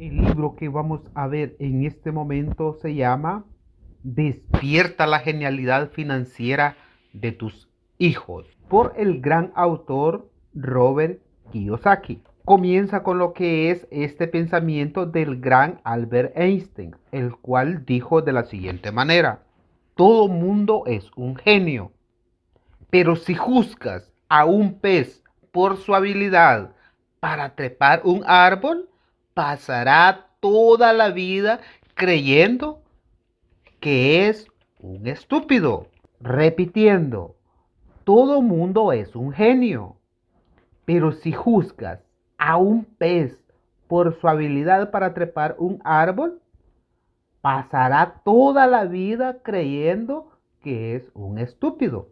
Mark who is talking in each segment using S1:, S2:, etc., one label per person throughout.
S1: El libro que vamos a ver en este momento se llama Despierta la genialidad financiera de tus hijos, por el gran autor Robert Kiyosaki. Comienza con lo que es este pensamiento del gran Albert Einstein, el cual dijo de la siguiente manera: todo mundo es un genio, pero si juzgas a un pez por su habilidad para trepar un árbol, pasará toda la vida creyendo que es un estúpido. Repitiendo, todo mundo es un genio, pero si juzgas a un pez por su habilidad para trepar un árbol, pasará toda la vida creyendo que es un estúpido.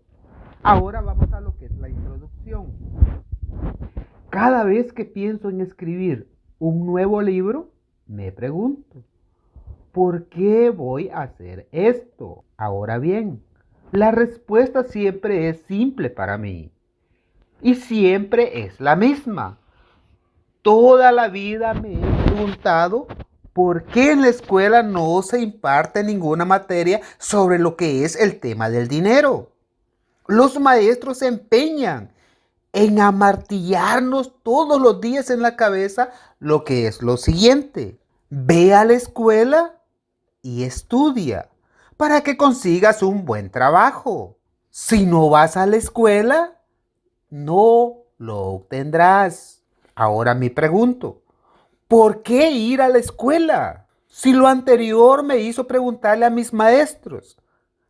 S1: Ahora vamos a lo que es la introducción. Cada vez que pienso en escribir un nuevo libro, me pregunto, ¿por qué voy a hacer esto? Ahora bien, la respuesta siempre es simple para mí y siempre es la misma. Toda la vida me he preguntado por qué en la escuela no se imparte ninguna materia sobre lo que es el tema del dinero. Los maestros se empeñan en amartillarnos todos los días en la cabeza lo que es lo siguiente: ve a la escuela y estudia para que consigas un buen trabajo. Si no vas a la escuela, no lo obtendrás. Ahora me pregunto, ¿por qué ir a la escuela? Si lo anterior me hizo preguntarle a mis maestros,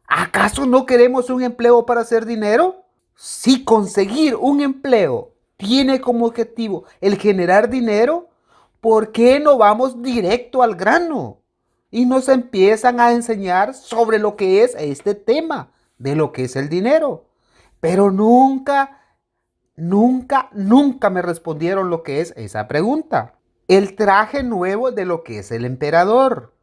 S1: ¿acaso no queremos un empleo para hacer dinero? Si conseguir un empleo tiene como objetivo el generar dinero, ¿por qué no vamos directo al grano? Y nos empiezan a enseñar sobre lo que es este tema de lo que es el dinero. Pero nunca me respondieron lo que es esa pregunta. El traje nuevo de lo que es el emperador.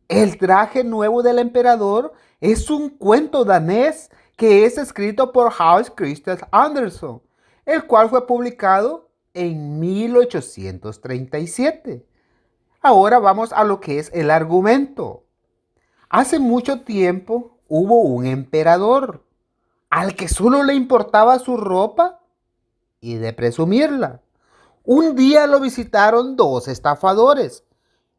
S1: El traje nuevo del emperador es un cuento danés que es escrito por Hans Christian Andersen, el cual fue publicado en 1837. Ahora vamos a lo que es el argumento. Hace mucho tiempo hubo un emperador al que solo le importaba su ropa y de presumirla. Un día lo visitaron dos estafadores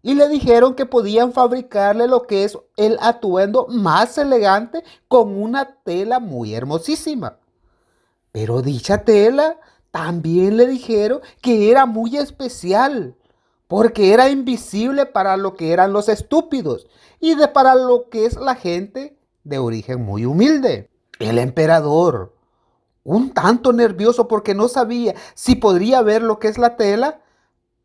S1: y le dijeron que podían fabricarle lo que es el atuendo más elegante con una tela muy hermosísima. Pero dicha tela también le dijeron que era muy especial, porque era invisible para lo que eran los estúpidos y para lo que es la gente de origen muy humilde. El emperador, un tanto nervioso porque no sabía si podría ver lo que es la tela,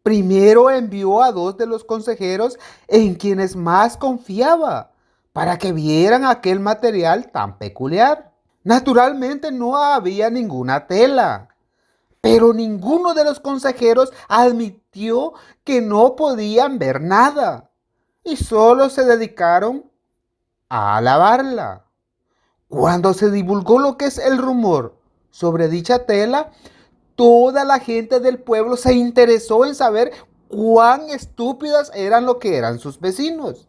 S1: primero envió a dos de los consejeros en quienes más confiaba para que vieran aquel material tan peculiar. Naturalmente no había ninguna tela, pero ninguno de los consejeros admitió que no podían ver nada y solo se dedicaron a alabarla. Cuando se divulgó lo que es el rumor sobre dicha tela, toda la gente del pueblo se interesó en saber cuán estúpidas eran lo que eran sus vecinos.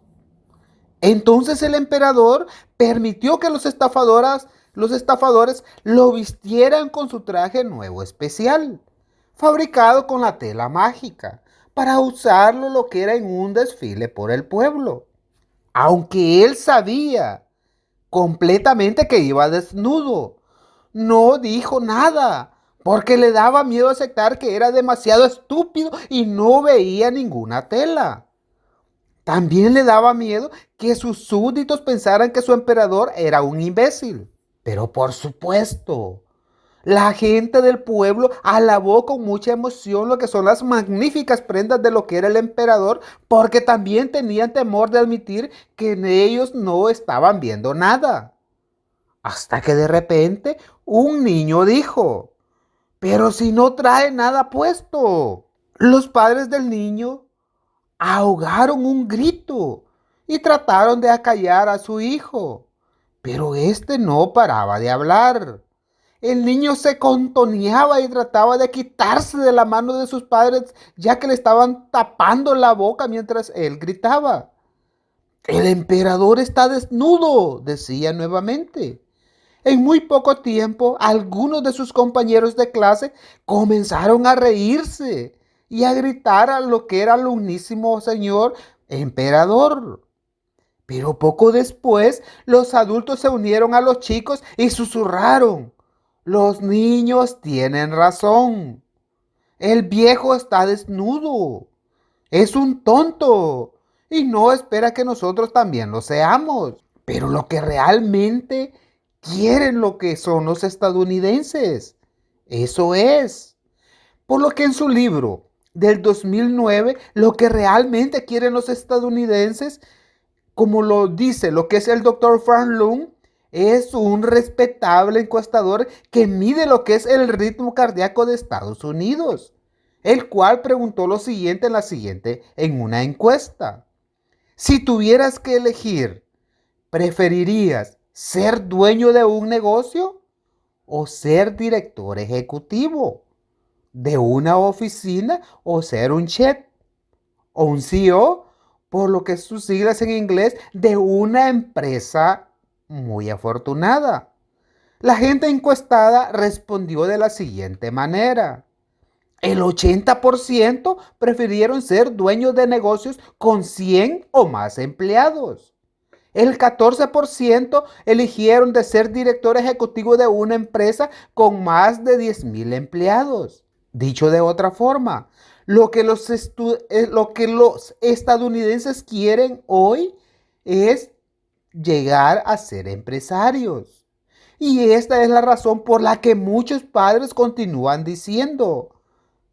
S1: Entonces el emperador permitió que los estafadores lo vistieran con su traje nuevo especial, fabricado con la tela mágica, para usarlo lo que era en un desfile por el pueblo. Aunque él sabía completamente que iba desnudo, no dijo nada, porque le daba miedo aceptar que era demasiado estúpido y no veía ninguna tela. También le daba miedo que sus súbditos pensaran que su emperador era un imbécil. Pero por supuesto, la gente del pueblo alabó con mucha emoción lo que son las magníficas prendas de lo que era el emperador, porque también tenían temor de admitir que en ellos no estaban viendo nada. Hasta que de repente un niño dijo, pero si no trae nada puesto. Los padres del niño ahogaron un grito y trataron de acallar a su hijo, pero este no paraba de hablar. El niño se contoneaba y trataba de quitarse de la mano de sus padres, ya que le estaban tapando la boca mientras él gritaba. El emperador está desnudo, decía nuevamente. En muy poco tiempo, algunos de sus compañeros de clase comenzaron a reírse y a gritar a lo que era el unísimo señor emperador. Pero poco después, los adultos se unieron a los chicos y susurraron: los niños tienen razón. El viejo está desnudo. Es un tonto y no espera que nosotros también lo seamos. Pero lo que realmente quieren lo que son los estadounidenses. Eso es. Por lo que en su libro del 2009, lo que realmente quieren los estadounidenses, como lo dice lo que es el doctor Frank Lund, es un respetable encuestador que mide lo que es el ritmo cardíaco de Estados Unidos, el cual preguntó lo siguiente en una encuesta. Si tuvieras que elegir, ¿preferirías ser dueño de un negocio o ser director ejecutivo de una oficina o ser un chef o un CEO, por lo que sus siglas en inglés, de una empresa muy afortunada? La gente encuestada respondió de la siguiente manera. El 80% prefirieron ser dueños de negocios con 100 o más empleados. El 14% eligieron de ser director ejecutivo de una empresa con más de 10,000 empleados. Dicho de otra forma, lo que los estadounidenses quieren hoy es llegar a ser empresarios. Y esta es la razón por la que muchos padres continúan diciendo: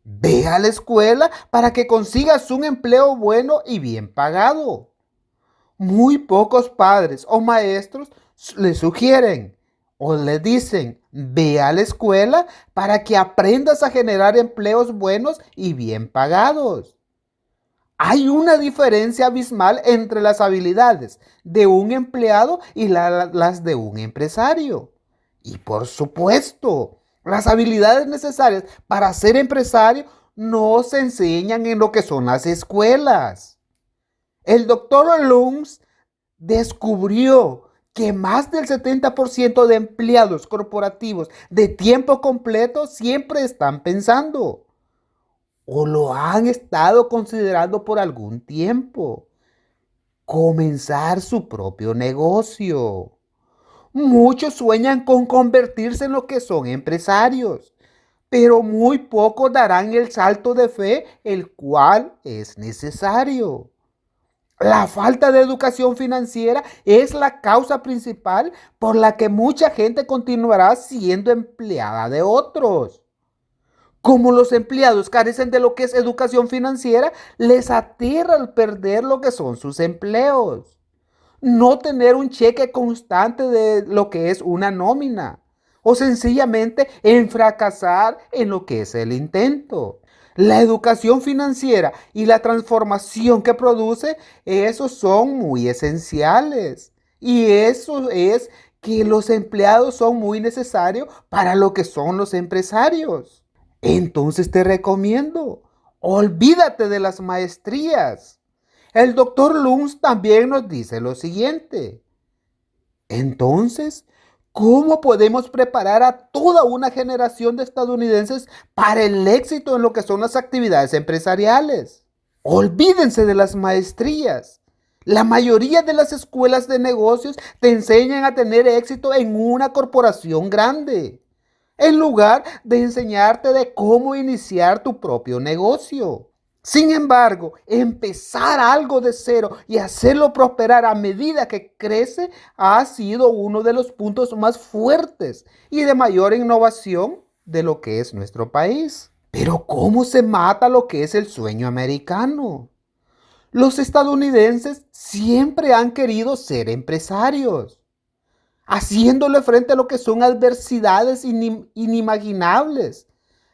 S1: ve a la escuela para que consigas un empleo bueno y bien pagado. Muy pocos padres o maestros le sugieren o le dicen: ve a la escuela para que aprendas a generar empleos buenos y bien pagados. Hay una diferencia abismal entre las habilidades de un empleado y las de un empresario. Y por supuesto, las habilidades necesarias para ser empresario no se enseñan en lo que son las escuelas. El doctor Lums descubrió que más del 70% de empleados corporativos de tiempo completo siempre están pensando, o lo han estado considerando por algún tiempo, comenzar su propio negocio. Muchos sueñan con convertirse en lo que son empresarios, pero muy pocos darán el salto de fe, el cual es necesario. La falta de educación financiera es la causa principal por la que mucha gente continuará siendo empleada de otros. Como los empleados carecen de lo que es educación financiera, les aterra el perder lo que son sus empleos. No tener un cheque constante de lo que es una nómina. O sencillamente en fracasar en lo que es el intento. La educación financiera y la transformación que produce, esos son muy esenciales. Y eso es que los empleados son muy necesarios para lo que son los empresarios. Entonces te recomiendo, olvídate de las maestrías. El doctor Luns también nos dice lo siguiente. Entonces, ¿cómo podemos preparar a toda una generación de estadounidenses para el éxito en lo que son las actividades empresariales? Olvídense de las maestrías. La mayoría de las escuelas de negocios te enseñan a tener éxito en una corporación grande, en lugar de enseñarte de cómo iniciar tu propio negocio. Sin embargo, empezar algo de cero y hacerlo prosperar a medida que crece ha sido uno de los puntos más fuertes y de mayor innovación de lo que es nuestro país. Pero ¿cómo se mata lo que es el sueño americano? Los estadounidenses siempre han querido ser empresarios, haciéndole frente a lo que son adversidades inimaginables.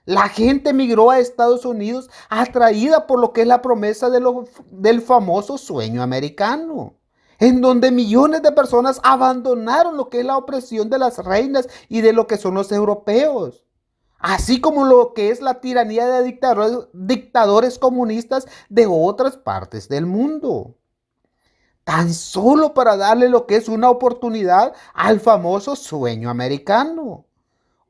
S1: La gente migró a Estados Unidos atraída por lo que es la promesa del famoso sueño americano. en donde millones de personas abandonaron lo que es la opresión de las reinas y de lo que son los europeos, así como lo que es la tiranía de dictadores comunistas de otras partes del mundo, tan solo para darle lo que es una oportunidad al famoso sueño americano,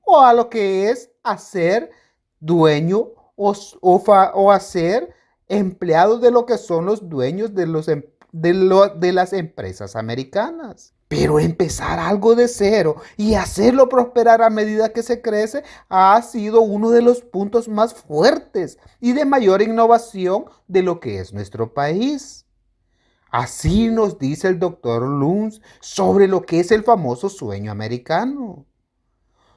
S1: o a lo que es hacer dueño o hacer empleado de lo que son los dueños de las empresas americanas. Pero empezar algo de cero y hacerlo prosperar a medida que se crece ha sido uno de los puntos más fuertes y de mayor innovación de lo que es nuestro país. Así nos dice el doctor Luns sobre lo que es el famoso sueño americano.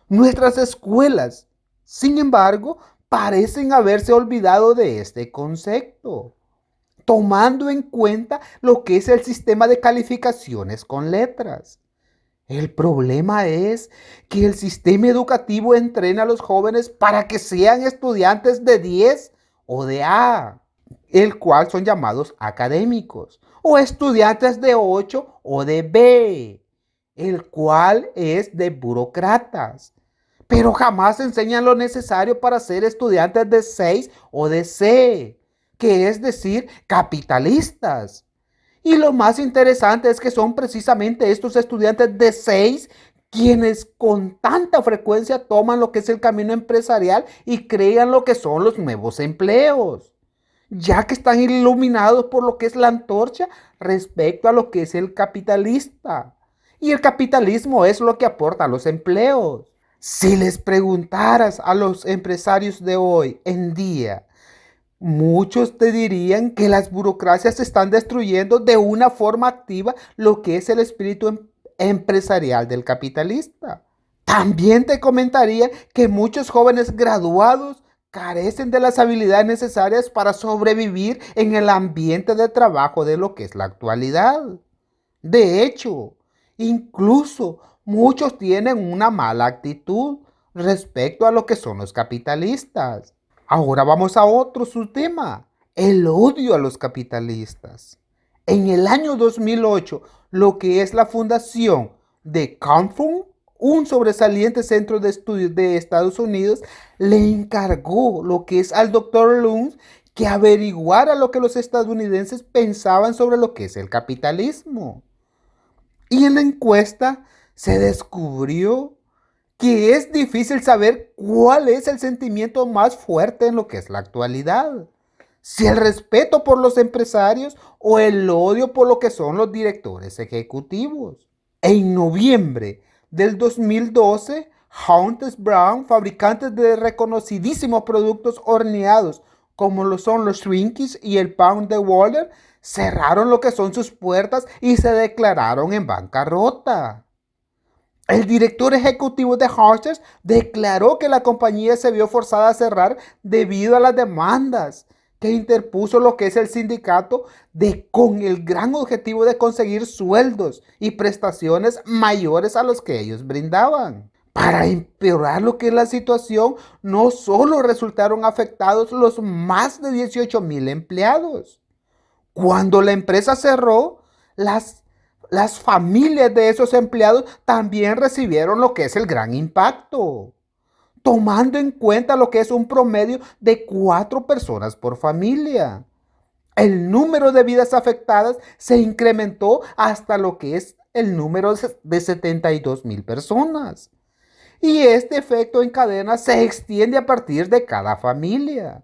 S1: Nuestras escuelas, sin embargo, parecen haberse olvidado de este concepto, tomando en cuenta lo que es el sistema de calificaciones con letras. El problema es que el sistema educativo entrena a los jóvenes para que sean estudiantes de 10 o de A, el cual son llamados académicos, o estudiantes de 8 o de B, el cual es de burócratas. Pero jamás enseñan lo necesario para ser estudiantes de 6 o de C, que es decir, capitalistas. Y lo más interesante es que son precisamente estos estudiantes de 6 quienes con tanta frecuencia toman lo que es el camino empresarial y crean lo que son los nuevos empleos, ya que están iluminados por lo que es la antorcha respecto a lo que es el capitalista. Y el capitalismo es lo que aporta los empleos. Si les preguntaras a los empresarios de hoy en día, muchos te dirían que las burocracias están destruyendo de una forma activa lo que es el espíritu empresarial del capitalista. También te comentaría que muchos jóvenes graduados carecen de las habilidades necesarias para sobrevivir en el ambiente de trabajo de lo que es la actualidad. De hecho, incluso muchos tienen una mala actitud respecto a lo que son los capitalistas. Ahora vamos a otro subtema, el odio a los capitalistas. En el año 2008, lo que es la fundación de Camphor, un sobresaliente centro de estudios de Estados Unidos, le encargó lo que es al doctor Luns que averiguara lo que los estadounidenses pensaban sobre lo que es el capitalismo. Y en la encuesta se descubrió que es difícil saber cuál es el sentimiento más fuerte en lo que es la actualidad. Si el respeto por los empresarios o el odio por lo que son los directores ejecutivos. En noviembre del 2012, Hunter Brown, fabricantes de reconocidísimos productos horneados como lo son los Twinkies y el Pound de Waller, cerraron lo que son sus puertas y se declararon en bancarrota. El director ejecutivo de Hershey's declaró que la compañía se vio forzada a cerrar debido a las demandas que interpuso lo que es el sindicato con el gran objetivo de conseguir sueldos y prestaciones mayores a los que ellos brindaban. Para empeorar lo que es la situación, no solo resultaron afectados los más de 18,000 empleados. Cuando la empresa cerró, las familias de esos empleados también recibieron lo que es el gran impacto, tomando en cuenta lo que es un promedio de 4 personas por familia. El número de vidas afectadas se incrementó hasta lo que es el número de 72,000 personas. Y este efecto en cadena se extiende a partir de cada familia.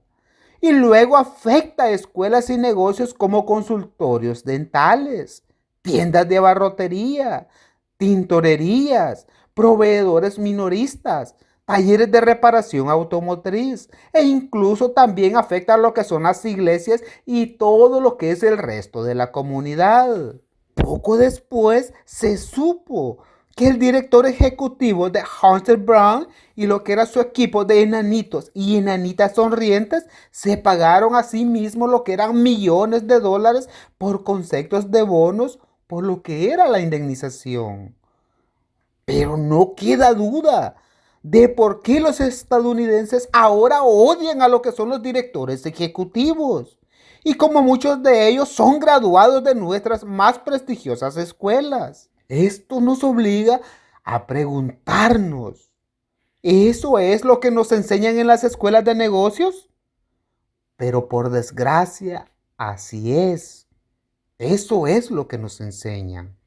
S1: Y luego afecta a escuelas y negocios como consultorios dentales, tiendas de abarrotería, tintorerías, proveedores minoristas, talleres de reparación automotriz e incluso también afecta a lo que son las iglesias y todo lo que es el resto de la comunidad. Poco después se supo que el director ejecutivo de Hunter Brown y lo que era su equipo de enanitos y enanitas sonrientes se pagaron a sí mismos lo que eran millones de dólares por conceptos de bonos por lo que era la indemnización. Pero no queda duda de por qué los estadounidenses ahora odian a lo que son los directores ejecutivos. y como muchos de ellos son graduados de nuestras más prestigiosas escuelas. Esto nos obliga a preguntarnos, ¿eso es lo que nos enseñan en las escuelas de negocios? Pero por desgracia, así es. Eso es lo que nos enseñan.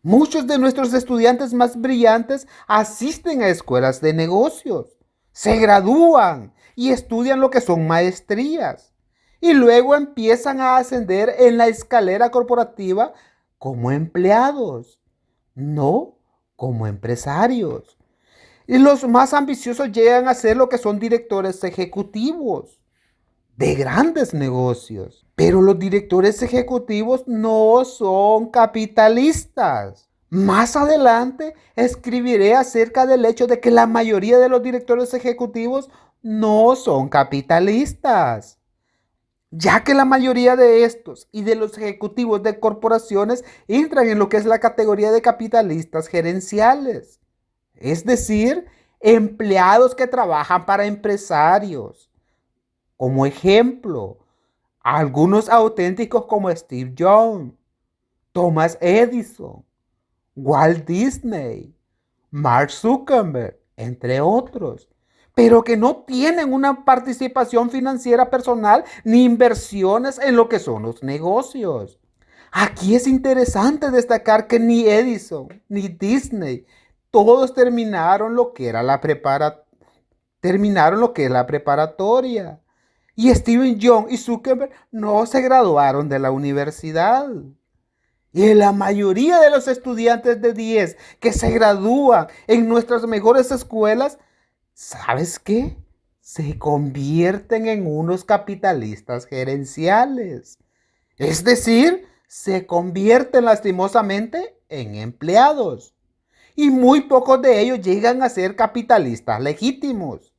S1: Muchos de nuestros estudiantes más brillantes asisten a escuelas de negocios, se gradúan y estudian lo que son maestrías y luego empiezan a ascender en la escalera corporativa como empleados, no como empresarios. Y los más ambiciosos llegan a ser lo que son directores ejecutivos de grandes negocios. Pero los directores ejecutivos no son capitalistas. Más adelante escribiré acerca del hecho de que la mayoría de los directores ejecutivos no son capitalistas, ya que la mayoría de estos y de los ejecutivos de corporaciones entran en lo que es la categoría de capitalistas gerenciales, es decir, empleados que trabajan para empresarios. Como ejemplo, algunos auténticos como Steve Jobs, Thomas Edison, Walt Disney, Mark Zuckerberg, entre otros, pero que no tienen una participación financiera personal ni inversiones en lo que son los negocios. Aquí es interesante destacar que ni Edison ni Disney, todos terminaron lo que es la preparatoria. Y Steven Jobs y Zuckerberg no se graduaron de la universidad. Y la mayoría de los estudiantes de 10 que se gradúan en nuestras mejores escuelas, ¿sabes qué? Se convierten en unos capitalistas gerenciales. Es decir, se convierten lastimosamente en empleados. Y muy pocos de ellos llegan a ser capitalistas legítimos,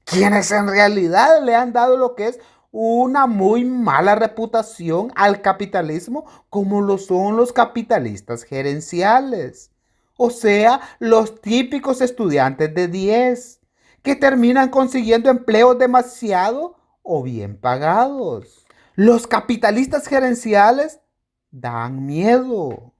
S1: quienes en realidad le han dado lo que es una muy mala reputación al capitalismo, como lo son los capitalistas gerenciales. O sea, los típicos estudiantes de 10 que terminan consiguiendo empleos demasiado o bien pagados. Los capitalistas gerenciales dan miedo.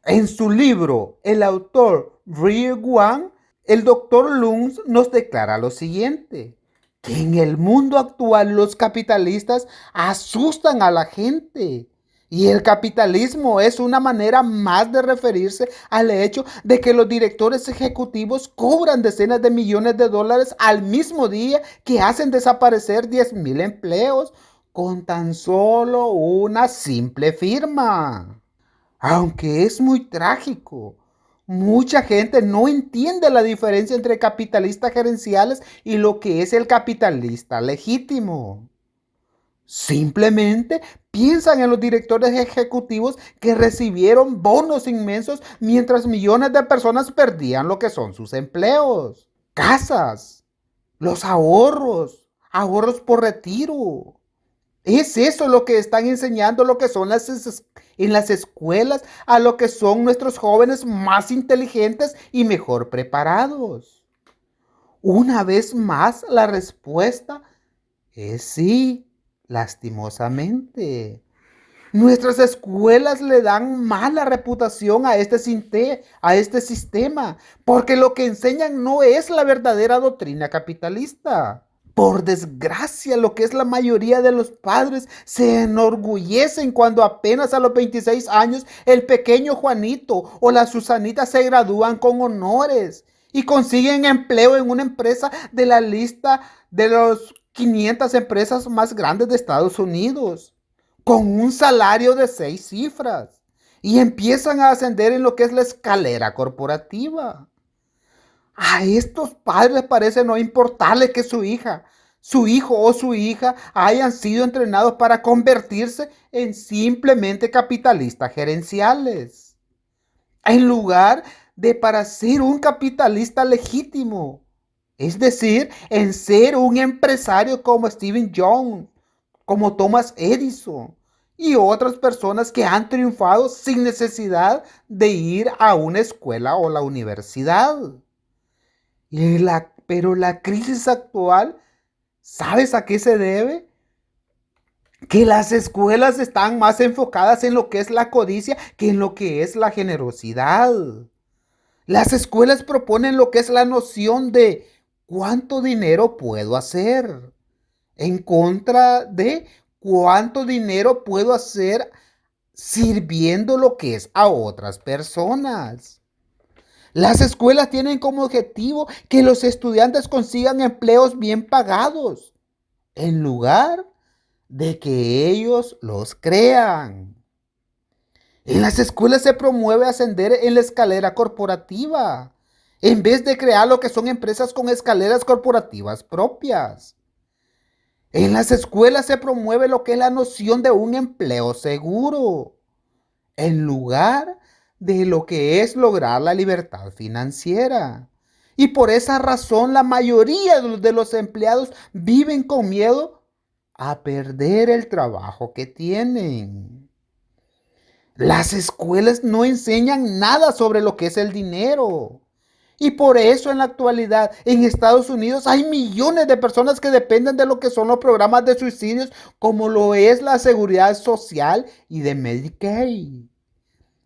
S1: En su libro, el autor Real One, el doctor Luns nos declara lo siguiente: que en el mundo actual los capitalistas asustan a la gente. Y el capitalismo es una manera más de referirse al hecho de que los directores ejecutivos cobran decenas de millones de dólares al mismo día que hacen desaparecer 10,000 empleos con tan solo una simple firma. Aunque es muy trágico, mucha gente no entiende la diferencia entre capitalistas gerenciales y lo que es el capitalista legítimo. Simplemente piensan en los directores ejecutivos que recibieron bonos inmensos mientras millones de personas perdían lo que son sus empleos, casas, los ahorros por retiro. Es eso lo que están enseñando, lo que son en las escuelas, a lo que son nuestros jóvenes más inteligentes y mejor preparados. Una vez más, la respuesta es sí, lastimosamente. Nuestras escuelas le dan mala reputación a este sistema, porque lo que enseñan no es la verdadera doctrina capitalista. Por desgracia, lo que es la mayoría de los padres se enorgullecen cuando apenas a los 26 años el pequeño Juanito o la Susanita se gradúan con honores y consiguen empleo en una empresa de la lista de las 500 empresas más grandes de Estados Unidos, con un salario de 6 cifras, y empiezan a ascender en lo que es la escalera corporativa. A estos padres parece no importarles que su hijo o su hija hayan sido entrenados para convertirse en simplemente capitalistas gerenciales, en lugar de para ser un capitalista legítimo, es decir, en ser un empresario como Steven Jobs, como Thomas Edison y otras personas que han triunfado sin necesidad de ir a una escuela o la universidad. Pero la crisis actual, ¿sabes a qué se debe? Que las escuelas están más enfocadas en lo que es la codicia que en lo que es la generosidad. Las escuelas proponen lo que es la noción de cuánto dinero puedo hacer en contra de cuánto dinero puedo hacer sirviendo lo que es a otras personas. Las escuelas tienen como objetivo que los estudiantes consigan empleos bien pagados en lugar de que ellos los crean. En las escuelas se promueve ascender en la escalera corporativa, en vez de crear lo que son empresas con escaleras corporativas propias. En las escuelas se promueve lo que es la noción de un empleo seguro, en lugar de lo que es lograr la libertad financiera. Y por esa razón la mayoría de los empleados viven con miedo a perder el trabajo que tienen. Las escuelas no enseñan nada sobre lo que es el dinero. Y por eso en la actualidad en Estados Unidos hay millones de personas que dependen de lo que son los programas de subsidios como lo es la seguridad social y de Medicaid.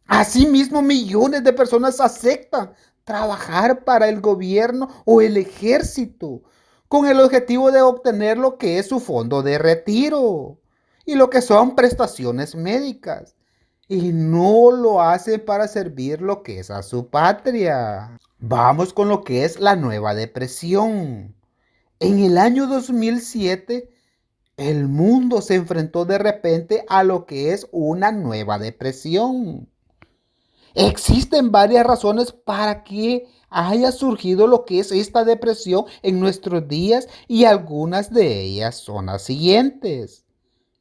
S1: Asimismo, millones de personas aceptan trabajar para el gobierno o el ejército con el objetivo de obtener lo que es su fondo de retiro y lo que son prestaciones médicas. Y no lo hacen para servir lo que es a su patria. Vamos con lo que es la nueva depresión. En el año 2007, el mundo se enfrentó de repente a lo que es una nueva depresión. Existen varias razones para que haya surgido lo que es esta depresión en nuestros días y algunas de ellas son las siguientes.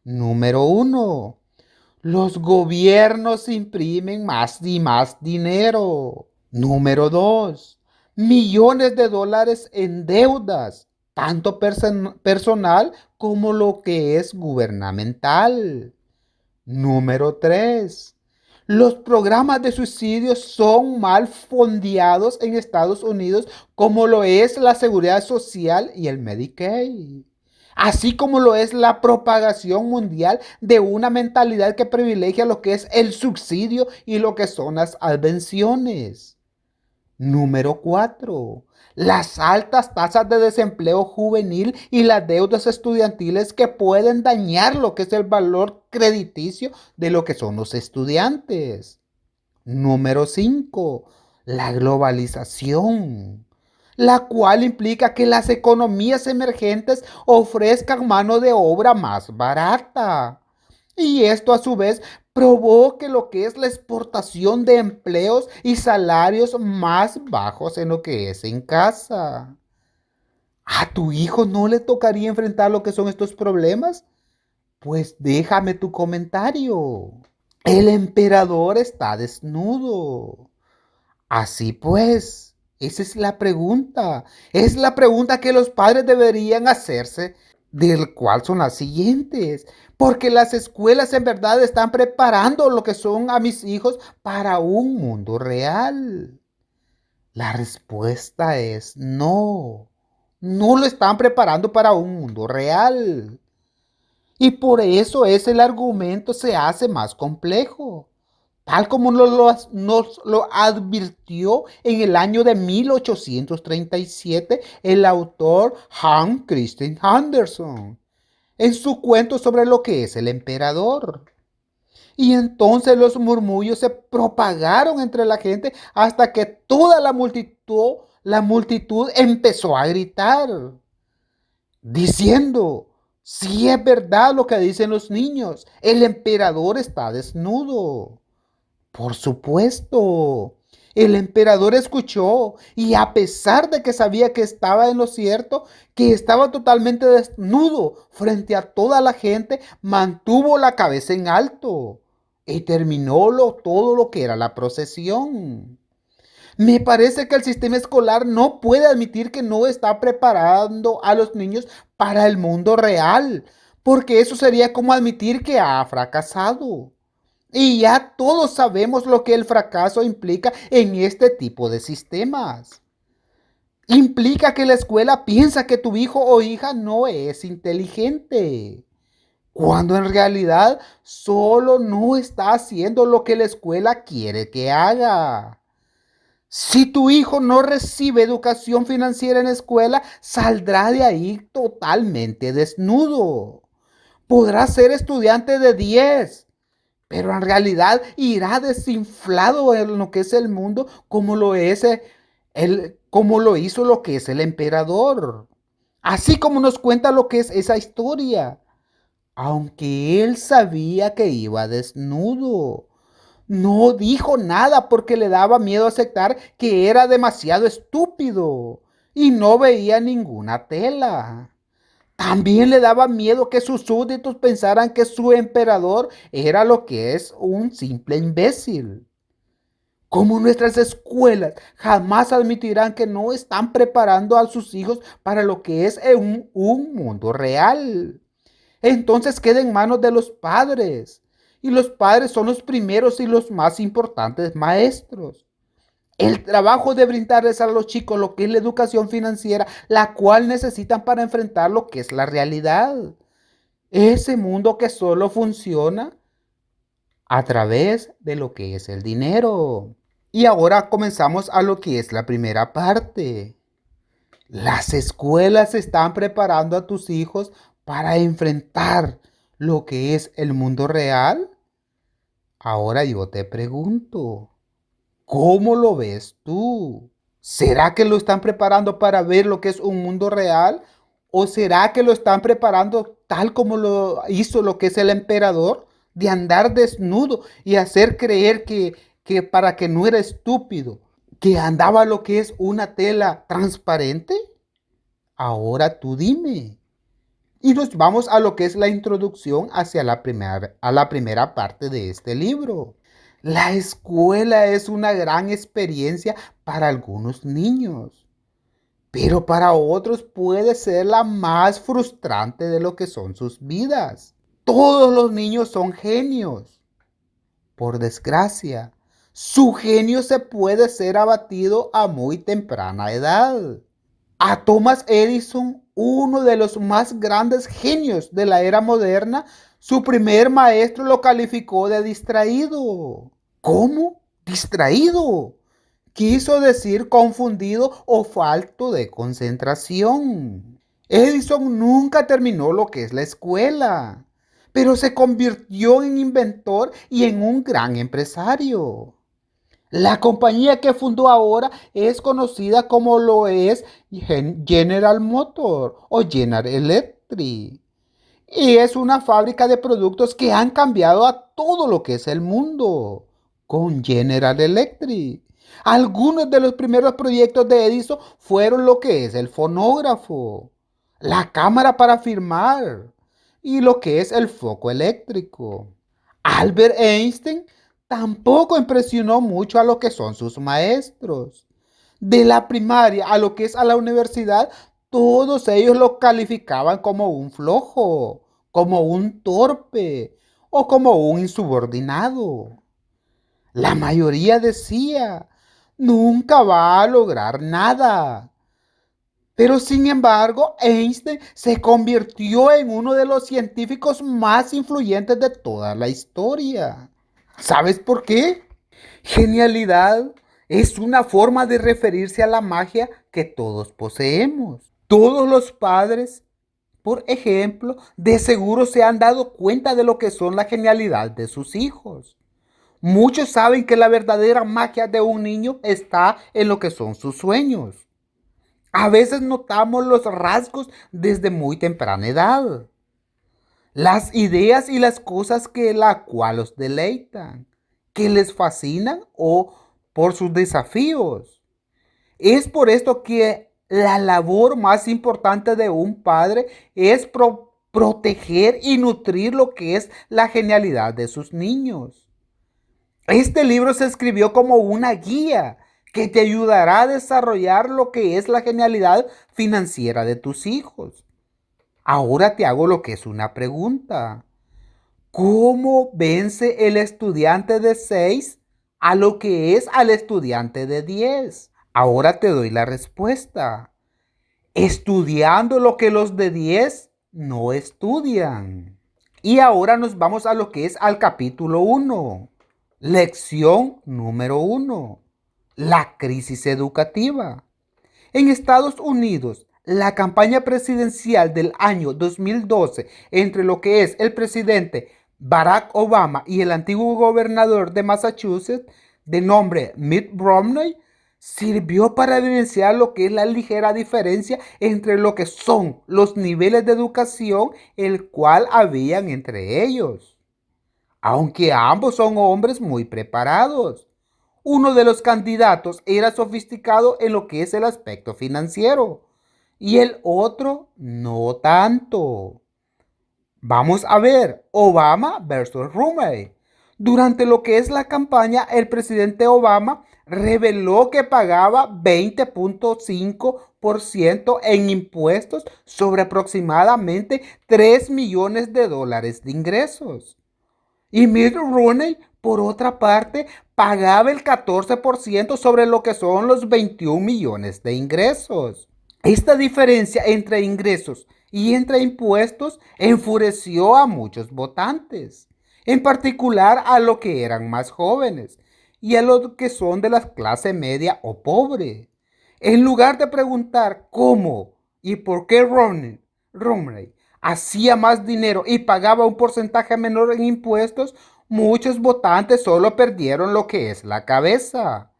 S1: Número uno, los gobiernos imprimen más y más dinero. Número dos, millones de dólares en deudas, tanto personal como lo que es gubernamental. Número tres, los programas de suicidio son mal fondeados en Estados Unidos como lo es la seguridad social y el Medicaid. Así como lo es la propagación mundial de una mentalidad que privilegia lo que es el subsidio y lo que son las subvenciones. Número 4. Las altas tasas de desempleo juvenil y las deudas estudiantiles que pueden dañar lo que es el valor crediticio de lo que son los estudiantes. Número 5. La globalización, la cual implica que las economías emergentes ofrezcan mano de obra más barata. Y esto a su vez provoque lo que es la exportación de empleos y salarios más bajos en lo que es en casa. ¿A tu hijo no le tocaría enfrentar lo que son estos problemas? Pues déjame tu comentario. El emperador está desnudo. Así pues, esa es la pregunta. Es la pregunta que los padres deberían hacerse, del cual son las siguientes. Porque las escuelas en verdad están preparando lo que son a mis hijos para un mundo real. La respuesta es no. No lo están preparando para un mundo real. Y por eso es el argumento se hace más complejo, tal como nos lo advirtió en el año de 1837 el autor Hans Christian Andersen en su cuento sobre lo que es el emperador. Y entonces los murmullos se propagaron entre la gente hasta que toda la multitud empezó a gritar, diciendo, si es verdad lo que dicen los niños, el emperador está desnudo. Por supuesto, el emperador escuchó y a pesar de que sabía que estaba en lo cierto, que estaba totalmente desnudo frente a toda la gente, mantuvo la cabeza en alto y terminó todo lo que era la procesión. Me parece que el sistema escolar no puede admitir que no está preparando a los niños para el mundo real, porque eso sería como admitir que ha fracasado. Y ya todos sabemos lo que el fracaso implica en este tipo de sistemas. Implica que la escuela piensa que tu hijo o hija no es inteligente. cuando en realidad solo no está haciendo lo que la escuela quiere que haga. Si tu hijo no recibe educación financiera en la escuela, saldrá de ahí totalmente desnudo. Podrá ser estudiante de 10, pero en realidad irá desinflado en lo que es el mundo como lo hizo lo que es el emperador. Así como nos cuenta lo que es esa historia. Aunque él sabía que iba desnudo, no dijo nada porque le daba miedo aceptar que era demasiado estúpido y no veía ninguna tela. También le daba miedo que sus súbditos pensaran que su emperador era lo que es un simple imbécil. Como nuestras escuelas jamás admitirán que no están preparando a sus hijos para lo que es un mundo real. Entonces queda en manos de los padres. Y los padres son los primeros y los más importantes maestros. El trabajo de brindarles a los chicos lo que es la educación financiera, la cual necesitan para enfrentar lo que es la realidad. Ese mundo que solo funciona a través de lo que es el dinero. Y ahora comenzamos a lo que es la primera parte. Las escuelas están preparando a tus hijos para enfrentar lo que es el mundo real. Ahora yo te pregunto, ¿cómo lo ves tú? ¿Será que lo están preparando para ver lo que es un mundo real? ¿O será que lo están preparando tal como lo hizo lo que es el emperador? De andar desnudo y hacer creer que para que no era estúpido, que andaba lo que es una tela transparente. Ahora tú dime. Y nos vamos a lo que es la introducción a la primera parte de este libro. La escuela es una gran experiencia para algunos niños, pero para otros puede ser la más frustrante de lo que son sus vidas. Todos los niños son genios. Por desgracia, su genio se puede ser abatido a muy temprana edad. A Thomas Edison, uno de los más grandes genios de la era moderna, su primer maestro lo calificó de distraído. ¿Cómo? ¿Distraído? Quiso decir confundido o falto de concentración. Edison nunca terminó lo que es la escuela, pero se convirtió en inventor y en un gran empresario. La compañía que fundó ahora es conocida como lo es General Motors o General Electric. Y es una fábrica de productos que han cambiado a todo lo que es el mundo con General Electric. Algunos de los primeros proyectos de Edison fueron lo que es el fonógrafo, la cámara para filmar y lo que es el foco eléctrico. Albert Einstein tampoco impresionó mucho a lo que son sus maestros. De la primaria a lo que es a la universidad, todos ellos lo calificaban como un flojo, como un torpe o como un insubordinado. La mayoría decía, nunca va a lograr nada. Pero sin embargo, Einstein se convirtió en uno de los científicos más influyentes de toda la historia. ¿Sabes por qué? Genialidad es una forma de referirse a la magia que todos poseemos. Todos los padres, por ejemplo, de seguro se han dado cuenta de lo que son la genialidad de sus hijos. Muchos saben que la verdadera magia de un niño está en lo que son sus sueños. A veces notamos los rasgos desde muy temprana edad. Las ideas y las cosas que la cual los deleitan, que les fascinan o por sus desafíos. Es por esto que la labor más importante de un padre es proteger y nutrir lo que es la genialidad de sus niños. Este libro se escribió como una guía que te ayudará a desarrollar lo que es la genialidad financiera de tus hijos. Ahora te hago lo que es una pregunta. ¿Cómo vence el estudiante de 6 a lo que es al estudiante de 10? Ahora te doy la respuesta. Estudiando lo que los de 10 no estudian. Y ahora nos vamos a lo que es al capítulo 1. Lección número 1. La crisis educativa. En Estados Unidos, la campaña presidencial del año 2012 entre lo que es el presidente Barack Obama y el antiguo gobernador de Massachusetts, de nombre Mitt Romney, sirvió para evidenciar lo que es la ligera diferencia entre lo que son los niveles de educación el cual habían entre ellos. Aunque ambos son hombres muy preparados. Uno de los candidatos era sofisticado en lo que es el aspecto financiero y el otro no tanto. Vamos a ver Obama versus Romney. Durante lo que es la campaña, el presidente Obama reveló que pagaba 20.5% en impuestos sobre aproximadamente 3 millones de dólares de ingresos. Y Mitt Romney, por otra parte, pagaba el 14% sobre lo que son los 21 millones de ingresos. Esta diferencia entre ingresos y entre impuestos enfureció a muchos votantes, en particular a los que eran más jóvenes y a los que son de la clase media o pobre. En lugar de preguntar cómo y por qué Romney hacía más dinero y pagaba un porcentaje menor en impuestos, muchos votantes solo perdieron lo que es la cabeza.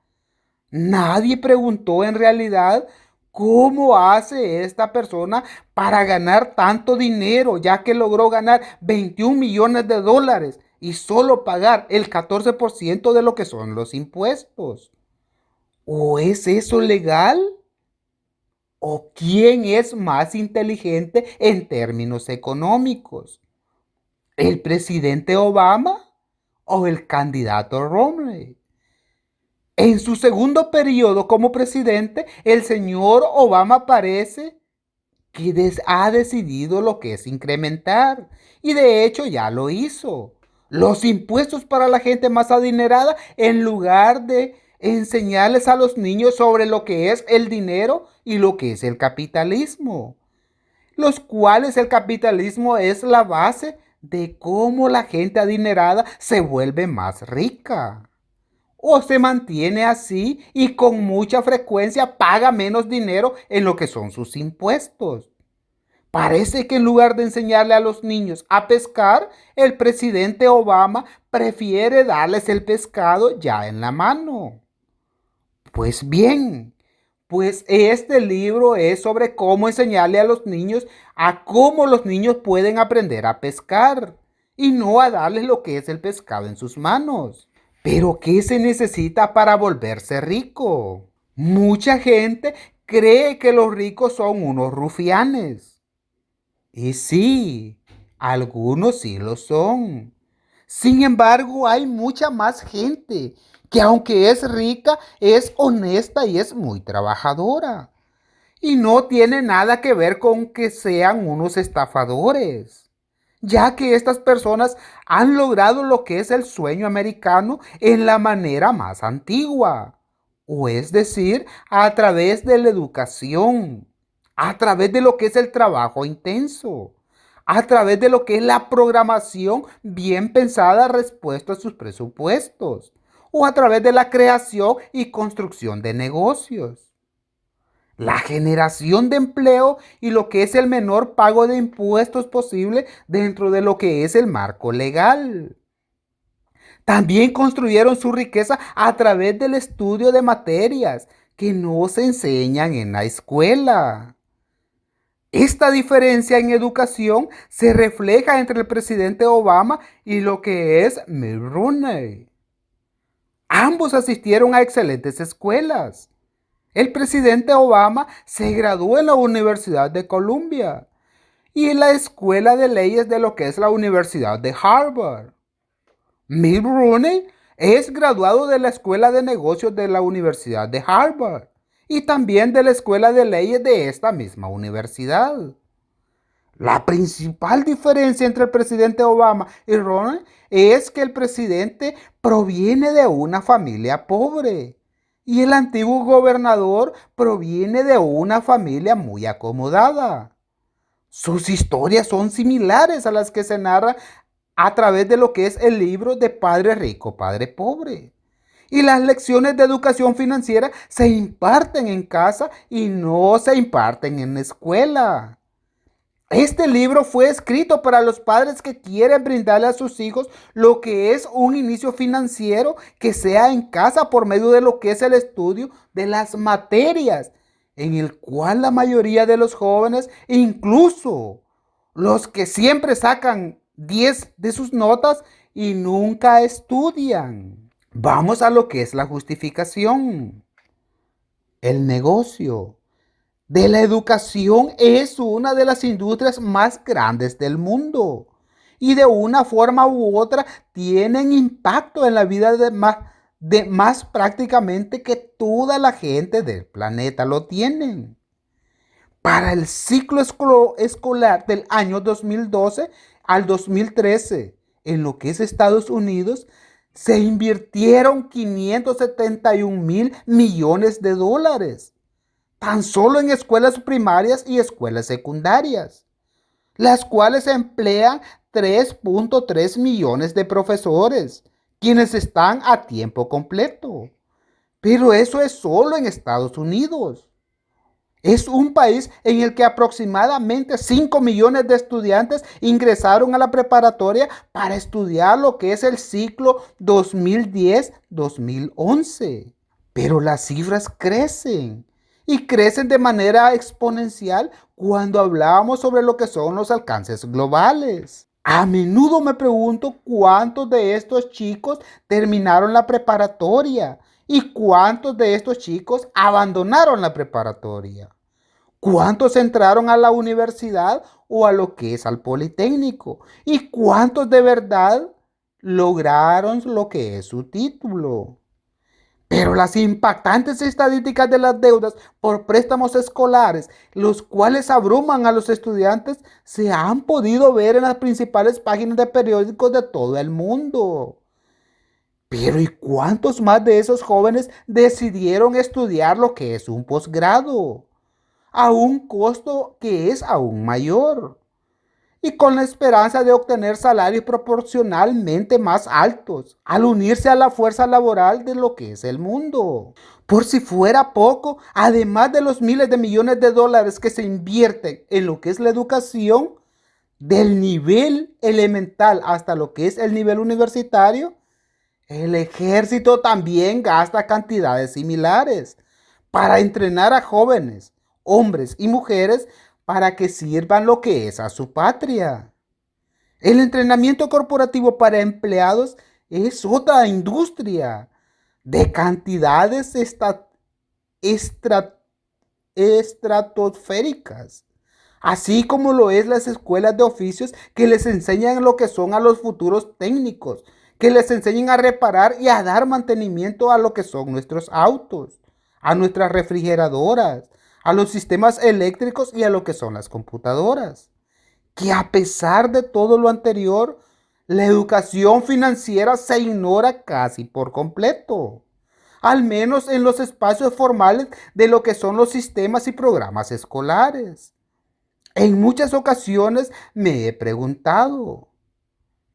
S1: Nadie preguntó en realidad cómo hace esta persona para ganar tanto dinero, ya que logró ganar 21 millones de dólares y solo pagar el 14% de lo que son los impuestos. ¿O es eso legal? ¿O quién es más inteligente en términos económicos? ¿El presidente Obama o el candidato Romney? En su segundo periodo como presidente, el señor Obama parece que ha decidido lo que es incrementar. Y de hecho ya lo hizo. Los impuestos para la gente más adinerada, en lugar de enseñarles a los niños sobre lo que es el dinero y lo que es el capitalismo. Los cuales el capitalismo es la base de cómo la gente adinerada se vuelve más rica o se mantiene así y con mucha frecuencia paga menos dinero en lo que son sus impuestos. Parece que en lugar de enseñarle a los niños a pescar, el presidente Obama prefiere darles el pescado ya en la mano. Pues bien, pues este libro es sobre cómo enseñarle a los niños a cómo los niños pueden aprender a pescar y no a darles lo que es el pescado en sus manos. Pero ¿qué se necesita para volverse rico? Mucha gente cree que los ricos son unos rufianes. Y sí, algunos sí lo son. Sin embargo, hay mucha más gente que aunque es rica, es honesta y es muy trabajadora. Y no tiene nada que ver con que sean unos estafadores, ya que estas personas han logrado lo que es el sueño americano en la manera más antigua, o es decir, a través de la educación, a través de lo que es el trabajo intenso, a través de lo que es la programación bien pensada respecto a sus presupuestos, o a través de la creación y construcción de negocios. La generación de empleo y lo que es el menor pago de impuestos posible dentro de lo que es el marco legal. También construyeron su riqueza a través del estudio de materias que no se enseñan en la escuela. Esta diferencia en educación se refleja entre el presidente Obama y lo que es Mitt Romney. Ambos asistieron a excelentes escuelas. El presidente Obama se graduó en la Universidad de Columbia y en la Escuela de Leyes de lo que es la Universidad de Harvard. Mitt Romney es graduado de la Escuela de Negocios de la Universidad de Harvard y también de la Escuela de Leyes de esta misma universidad. La principal diferencia entre el presidente Obama y Romney es que el presidente proviene de una familia pobre y el antiguo gobernador proviene de una familia muy acomodada. Sus historias son similares a las que se narran a través de lo que es el libro de Padre Rico, Padre Pobre. Y las lecciones de educación financiera se imparten en casa y no se imparten en la escuela. Este libro fue escrito para los padres que quieren brindarle a sus hijos lo que es un inicio financiero que sea en casa por medio de lo que es el estudio de las materias, en el cual la mayoría de los jóvenes, incluso los que siempre sacan 10 de sus notas y nunca estudian. Vamos a lo que es la justificación. El negocio de la educación es una de las industrias más grandes del mundo y de una forma u otra tienen impacto en la vida de más prácticamente que toda la gente del planeta lo tienen. Para el ciclo escolar del año 2012 al 2013, en lo que es Estados Unidos, se invirtieron 571 mil millones de dólares, tan solo en escuelas primarias y escuelas secundarias, las cuales emplean 3.3 millones de profesores, quienes están a tiempo completo. Pero eso es solo en Estados Unidos. Es un país en el que aproximadamente 5 millones de estudiantes ingresaron a la preparatoria para estudiar lo que es el ciclo 2010-2011. Pero las cifras crecen y crecen de manera exponencial cuando hablamos sobre lo que son los alcances globales. A menudo me pregunto cuántos de estos chicos terminaron la preparatoria y cuántos de estos chicos abandonaron la preparatoria. ¿Cuántos entraron a la universidad o a lo que es al Politécnico? ¿Y cuántos de verdad lograron lo que es su título? Pero las impactantes estadísticas de las deudas por préstamos escolares, los cuales abruman a los estudiantes, se han podido ver en las principales páginas de periódicos de todo el mundo. Pero ¿y cuántos más de esos jóvenes decidieron estudiar lo que es un posgrado? A un costo que es aún mayor y con la esperanza de obtener salarios proporcionalmente más altos al unirse a la fuerza laboral de lo que es el mundo. Por si fuera poco, además de los miles de millones de dólares que se invierten en lo que es la educación, del nivel elemental hasta lo que es el nivel universitario, el ejército también gasta cantidades similares para entrenar a jóvenes, hombres y mujeres para que sirvan lo que es a su patria. El entrenamiento corporativo para empleados es otra industria de cantidades estratosféricas, así como lo es las escuelas de oficios que les enseñan lo que son a los futuros técnicos, que les enseñan a reparar y a dar mantenimiento a lo que son nuestros autos, a nuestras refrigeradoras, a los sistemas eléctricos y a lo que son las computadoras. Que a pesar de todo lo anterior, la educación financiera se ignora casi por completo, al menos en los espacios formales de lo que son los sistemas y programas escolares. En muchas ocasiones me he preguntado,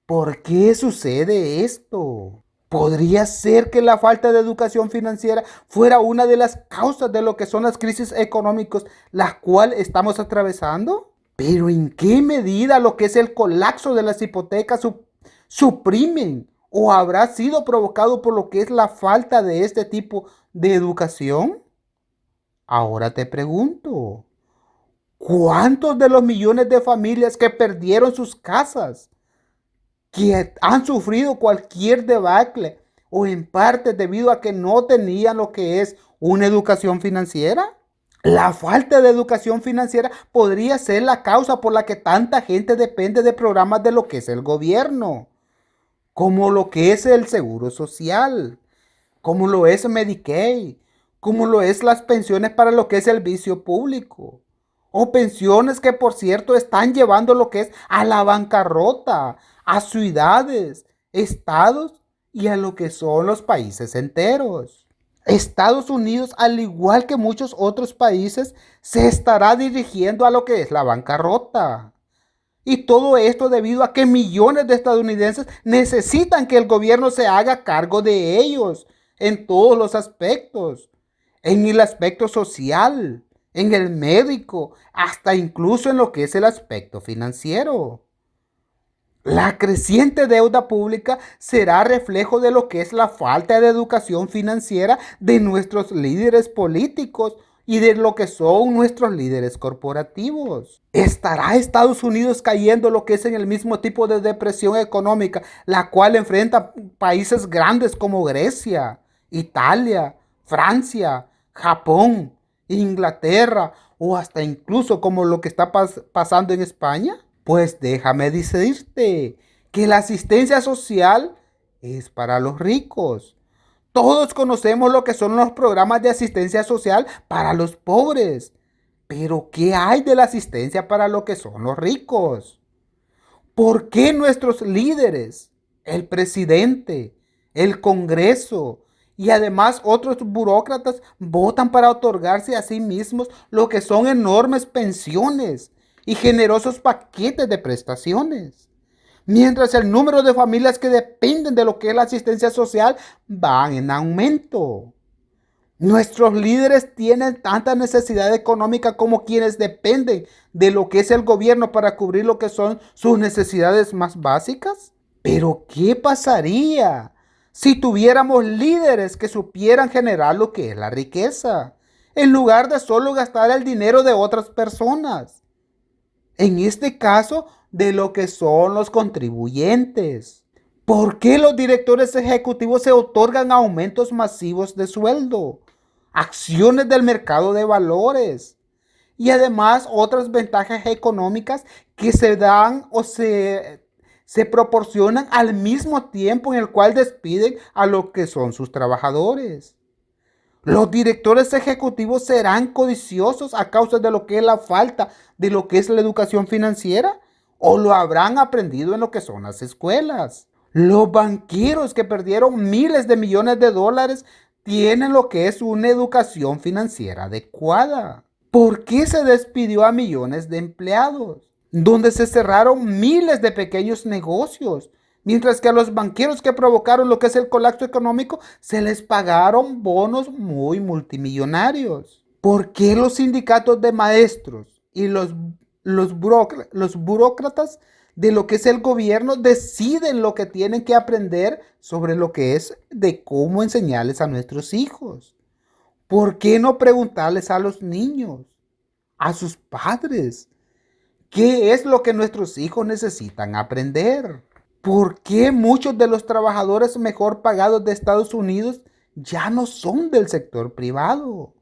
S1: ¿por qué sucede esto? ¿Podría ser que la falta de educación financiera fuera una de las causas de lo que son las crisis económicas las cuales estamos atravesando? Pero ¿en qué medida lo que es el colapso de las hipotecas suprimen o habrá sido provocado por lo que es la falta de este tipo de educación? Ahora te pregunto, ¿cuántos de los millones de familias que perdieron sus casas, que han sufrido cualquier debacle o en parte debido a que no tenían lo que es una educación financiera? La falta de educación financiera podría ser la causa por la que tanta gente depende de programas de lo que es el gobierno, como lo que es el seguro social, como lo es Medicaid, como lo es las pensiones para lo que es el vicio público, o pensiones que por cierto están llevando lo que es a la bancarrota, a ciudades, estados y a lo que son los países enteros. Estados Unidos, al igual que muchos otros países, se estará dirigiendo a lo que es la bancarrota. Y todo esto debido a que millones de estadounidenses necesitan que el gobierno se haga cargo de ellos en todos los aspectos, en el aspecto social, en el médico, hasta incluso en lo que es el aspecto financiero. La creciente deuda pública será reflejo de lo que es la falta de educación financiera de nuestros líderes políticos y de lo que son nuestros líderes corporativos. ¿Estará Estados Unidos cayendo lo que es en el mismo tipo de depresión económica, la cual enfrenta países grandes como Grecia, Italia, Francia, Japón, Inglaterra o hasta incluso como lo que está pasando en España? Pues déjame decirte que la asistencia social es para los ricos. Todos conocemos lo que son los programas de asistencia social para los pobres. Pero ¿qué hay de la asistencia para lo que son los ricos? ¿Por qué nuestros líderes, el presidente, el Congreso y además otros burócratas votan para otorgarse a sí mismos lo que son enormes pensiones y generosos paquetes de prestaciones? Mientras el número de familias que dependen de lo que es la asistencia social van en aumento. Nuestros líderes tienen tanta necesidad económica como quienes dependen de lo que es el gobierno para cubrir lo que son sus necesidades más básicas. Pero ¿qué pasaría si tuviéramos líderes que supieran generar lo que es la riqueza, en lugar de solo gastar el dinero de otras personas? En este caso, de lo que son los contribuyentes. ¿Por qué los directores ejecutivos se otorgan aumentos masivos de sueldo, acciones del mercado de valores y además otras ventajas económicas que se dan o se proporcionan al mismo tiempo en el cual despiden a lo que son sus trabajadores? Los directores ejecutivos serán codiciosos a causa de lo que es la falta de lo que es la educación financiera, o lo habrán aprendido en lo que son las escuelas. Los banqueros que perdieron miles de millones de dólares tienen lo que es una educación financiera adecuada. ¿Por qué se despidió a millones de empleados? Donde se cerraron miles de pequeños negocios, mientras que a los banqueros que provocaron lo que es el colapso económico se les pagaron bonos muy multimillonarios. ¿Por qué los sindicatos de maestros y los burócratas de lo que es el gobierno deciden lo que tienen que aprender sobre lo que es de cómo enseñarles a nuestros hijos? ¿Por qué no preguntarles a los niños, a sus padres, qué es lo que nuestros hijos necesitan aprender? ¿Por qué muchos de los trabajadores mejor pagados de Estados Unidos ya no son del sector privado?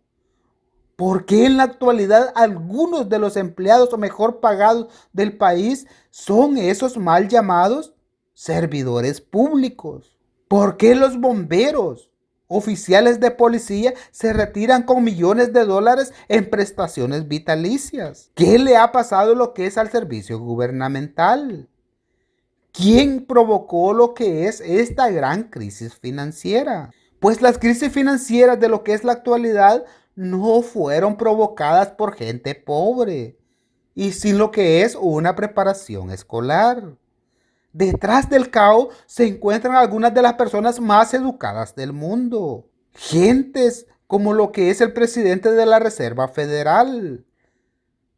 S1: ¿Por qué en la actualidad algunos de los empleados mejor pagados del país son esos mal llamados servidores públicos? ¿Por qué los bomberos, oficiales de policía se retiran con millones de dólares en prestaciones vitalicias? ¿Qué le ha pasado lo que es al servicio gubernamental? ¿Quién provocó lo que es esta gran crisis financiera? Pues las crisis financieras de lo que es la actualidad no fueron provocadas por gente pobre y sin lo que es una preparación escolar. Detrás del caos se encuentran algunas de las personas más educadas del mundo. Gentes como lo que es el presidente de la Reserva Federal,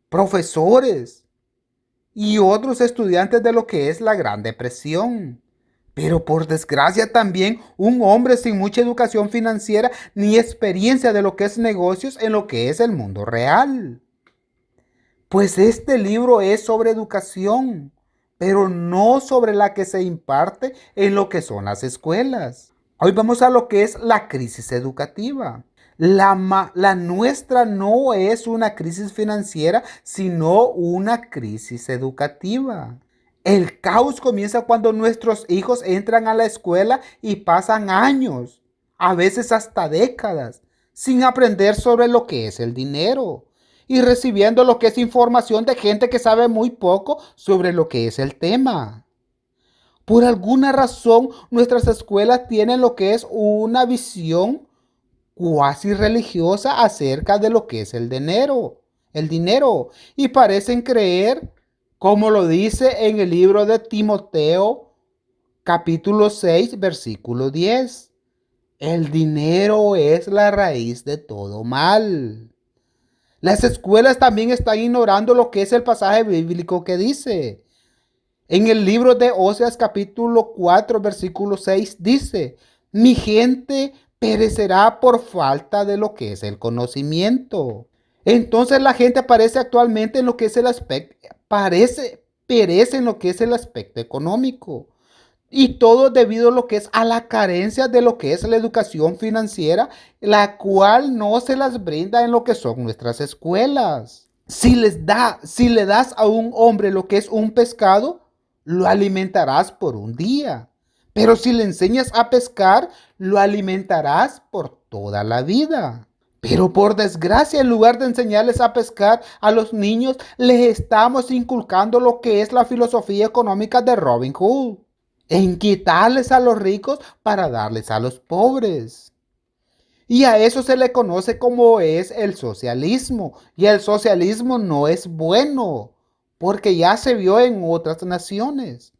S1: profesores y otros estudiantes de lo que es la Gran Depresión. Pero por desgracia también un hombre sin mucha educación financiera ni experiencia de lo que es negocios en lo que es el mundo real. Pues este libro es sobre educación, pero no sobre la que se imparte en lo que son las escuelas. Hoy vamos a lo que es la crisis educativa. La nuestra no es una crisis financiera, sino una crisis educativa. El caos comienza cuando nuestros hijos entran a la escuela y pasan años, a veces hasta décadas, sin aprender sobre lo que es el dinero y recibiendo lo que es información de gente que sabe muy poco sobre lo que es el tema. Por alguna razón, nuestras escuelas tienen lo que es una visión cuasi religiosa acerca de lo que es el dinero, y parecen creer, como lo dice en el libro de Timoteo, capítulo 6, versículo 10. El dinero es la raíz de todo mal. Las escuelas también están ignorando lo que es el pasaje bíblico que dice. En el libro de Oseas capítulo 4 versículo 6 dice, mi gente perecerá por falta de lo que es el conocimiento. Entonces la gente parece actualmente en lo que es el aspecto, perece en lo que es el aspecto económico. Y todo debido a lo que es a la carencia de lo que es la educación financiera, la cual no se las brinda en lo que son nuestras escuelas. Si le das a un hombre lo que es un pescado, lo alimentarás por un día. Pero si le enseñas a pescar, lo alimentarás por toda la vida. Pero por desgracia, en lugar de enseñarles a pescar a los niños, les estamos inculcando lo que es la filosofía económica de Robin Hood, en quitarles a los ricos para darles a los pobres. Y a eso se le conoce como es el socialismo. Y el socialismo no es bueno, porque ya se vio en otras naciones.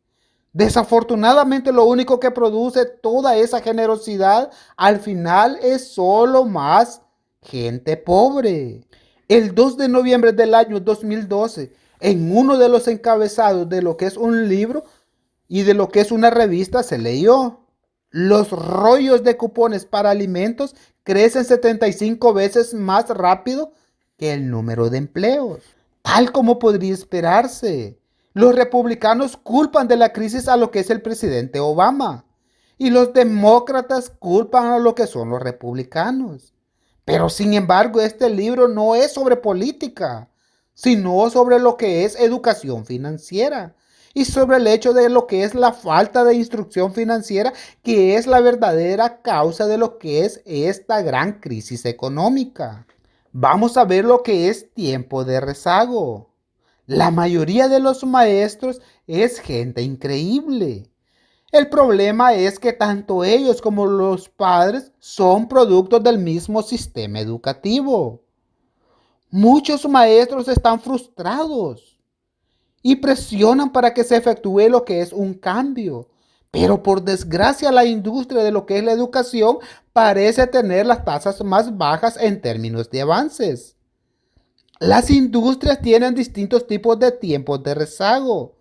S1: Desafortunadamente, lo único que produce toda esa generosidad al final es solo más gente pobre. El 2 de noviembre del año 2012, en uno de los encabezados de lo que es un libro y de lo que es una revista, se leyó: los rollos de cupones para alimentos crecen 75 veces más rápido que el número de empleos. Tal como podría esperarse. Los republicanos culpan de la crisis a lo que es el presidente Obama y los demócratas culpan a lo que son los republicanos. Pero sin embargo, este libro no es sobre política, sino sobre lo que es educación financiera y sobre el hecho de lo que es la falta de instrucción financiera, que es la verdadera causa de lo que es esta gran crisis económica. Vamos a ver lo que es tiempo de rezago. La mayoría de los maestros es gente increíble. El problema es que tanto ellos como los padres son productos del mismo sistema educativo. Muchos maestros están frustrados y presionan para que se efectúe lo que es un cambio. Pero por desgracia, la industria de lo que es la educación parece tener las tasas más bajas en términos de avances. Las industrias tienen distintos tipos de tiempos de rezago.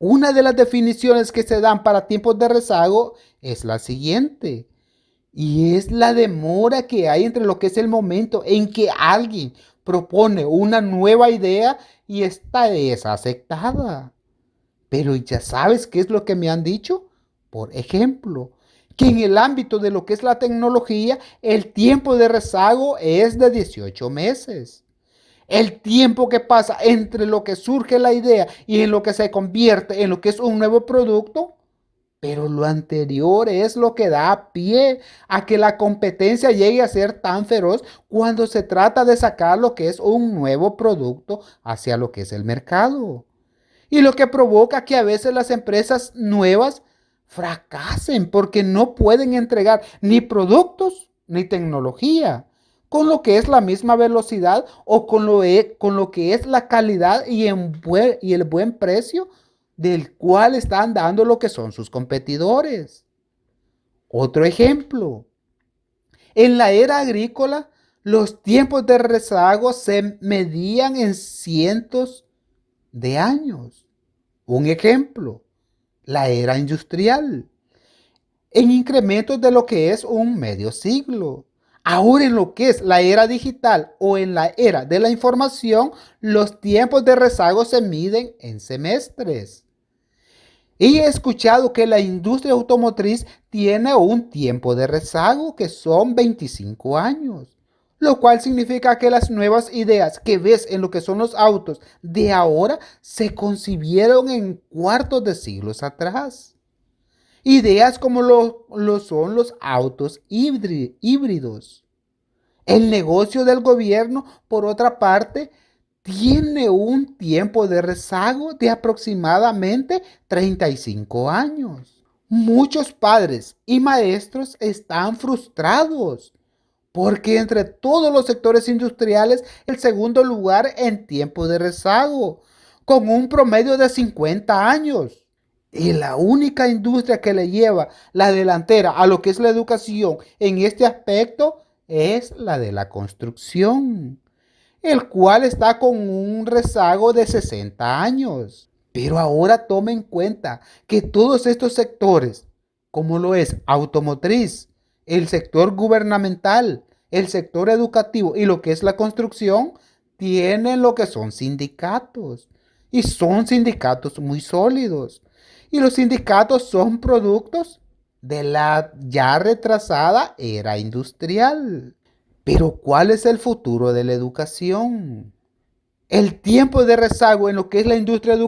S1: Una de las definiciones que se dan para tiempos de rezago es la siguiente, y es la demora que hay entre lo que es el momento en que alguien propone una nueva idea y esta es aceptada. Pero ya sabes qué es lo que me han dicho. Por ejemplo, que en el ámbito de lo que es la tecnología, el tiempo de rezago es de 18 meses. El tiempo que pasa entre lo que surge la idea y en lo que se convierte en lo que es un nuevo producto, pero lo anterior es lo que da pie a que la competencia llegue a ser tan feroz cuando se trata de sacar lo que es un nuevo producto hacia lo que es el mercado. Y lo que provoca que a veces las empresas nuevas fracasen porque no pueden entregar ni productos ni tecnología con lo que es la misma velocidad o con lo que es la calidad y el buen precio del cual están dando lo que son sus competidores. Otro ejemplo, en la era agrícola, los tiempos de rezago se medían en cientos de años. Un ejemplo, la era industrial, en incrementos de lo que es un medio siglo. Ahora en lo que es la era digital o en la era de la información, los tiempos de rezago se miden en semestres. Y he escuchado que la industria automotriz tiene un tiempo de rezago que son 25 años, lo cual significa que las nuevas ideas que ves en lo que son los autos de ahora se concibieron en cuartos de siglos atrás. Ideas como lo son los autos híbridos. El negocio del gobierno, por otra parte, tiene un tiempo de rezago de aproximadamente 35 años. Muchos padres y maestros están frustrados porque entre todos los sectores industriales, el segundo lugar en tiempo de rezago, con un promedio de 50 años. Y la única industria que le lleva la delantera a lo que es la educación en este aspecto es la de la construcción, el cual está con un rezago de 60 años. Pero ahora tome en cuenta que todos estos sectores, como lo es automotriz, el sector gubernamental, el sector educativo y lo que es la construcción, tienen lo que son sindicatos. Y son sindicatos muy sólidos. Y los sindicatos son productos de la ya retrasada era industrial. Pero ¿cuál es el futuro de la educación? El tiempo de rezago en lo que es la industria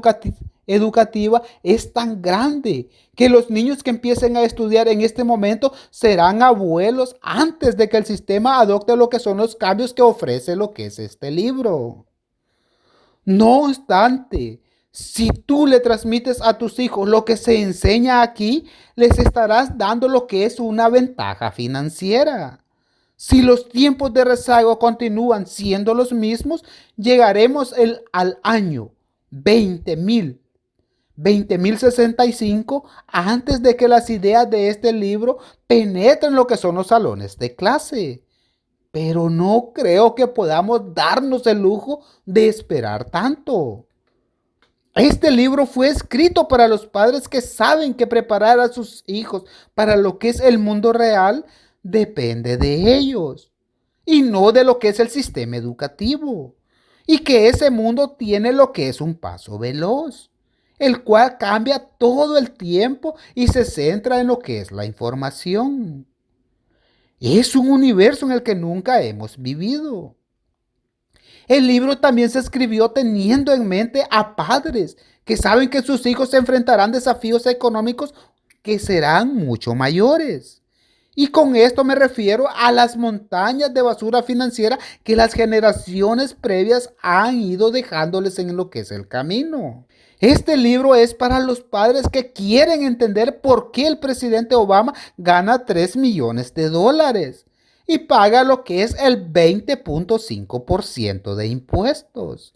S1: educativa es tan grande que los niños que empiecen a estudiar en este momento serán abuelos antes de que el sistema adopte lo que son los cambios que ofrece lo que es este libro. No obstante, si tú le transmites a tus hijos lo que se enseña aquí, les estarás dando lo que es una ventaja financiera. Si los tiempos de rezago continúan siendo los mismos, llegaremos al año 20.065 antes de que las ideas de este libro penetren lo que son los salones de clase. Pero no creo que podamos darnos el lujo de esperar tanto. Este libro fue escrito para los padres que saben que preparar a sus hijos para lo que es el mundo real depende de ellos y no de lo que es el sistema educativo. Y que ese mundo tiene lo que es un paso veloz, el cual cambia todo el tiempo y se centra en lo que es la información. Es un universo en el que nunca hemos vivido. El libro también se escribió teniendo en mente a padres que saben que sus hijos se enfrentarán desafíos económicos que serán mucho mayores. Y con esto me refiero a las montañas de basura financiera que las generaciones previas han ido dejándoles en lo que es el camino. Este libro es para los padres que quieren entender por qué el presidente Obama gana 3 millones de dólares y paga lo que es el 20.5% de impuestos,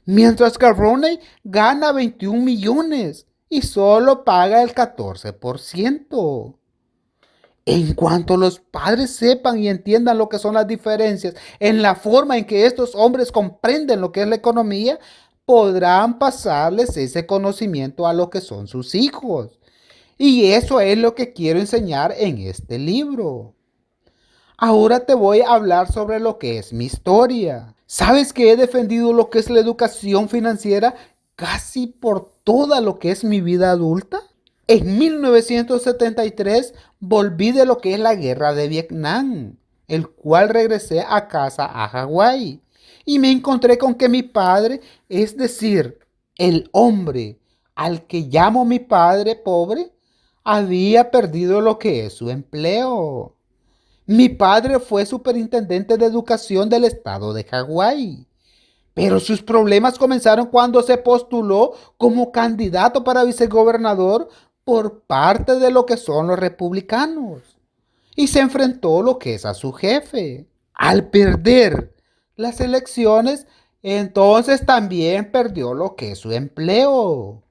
S1: mientras que Romney gana 21 millones y solo paga el 14%. En cuanto los padres sepan y entiendan lo que son las diferencias en la forma en que estos hombres comprenden lo que es la economía, podrán pasarles ese conocimiento a lo que son sus hijos. Y eso es lo que quiero enseñar en este libro. Ahora te voy a hablar sobre lo que es mi historia. ¿Sabes que he defendido lo que es la educación financiera casi por toda lo que es mi vida adulta? En 1973 volví de lo que es la guerra de Vietnam, el cual regresé a casa a Hawái y me encontré con que mi padre, es decir, el hombre al que llamo mi padre pobre, había perdido lo que es su empleo. Mi padre fue superintendente de educación del estado de Hawái, pero sus problemas comenzaron cuando se postuló como candidato para vicegobernador por parte de lo que son los republicanos y se enfrentó lo que es a su jefe. Al perder las elecciones, entonces también perdió lo que es su empleo.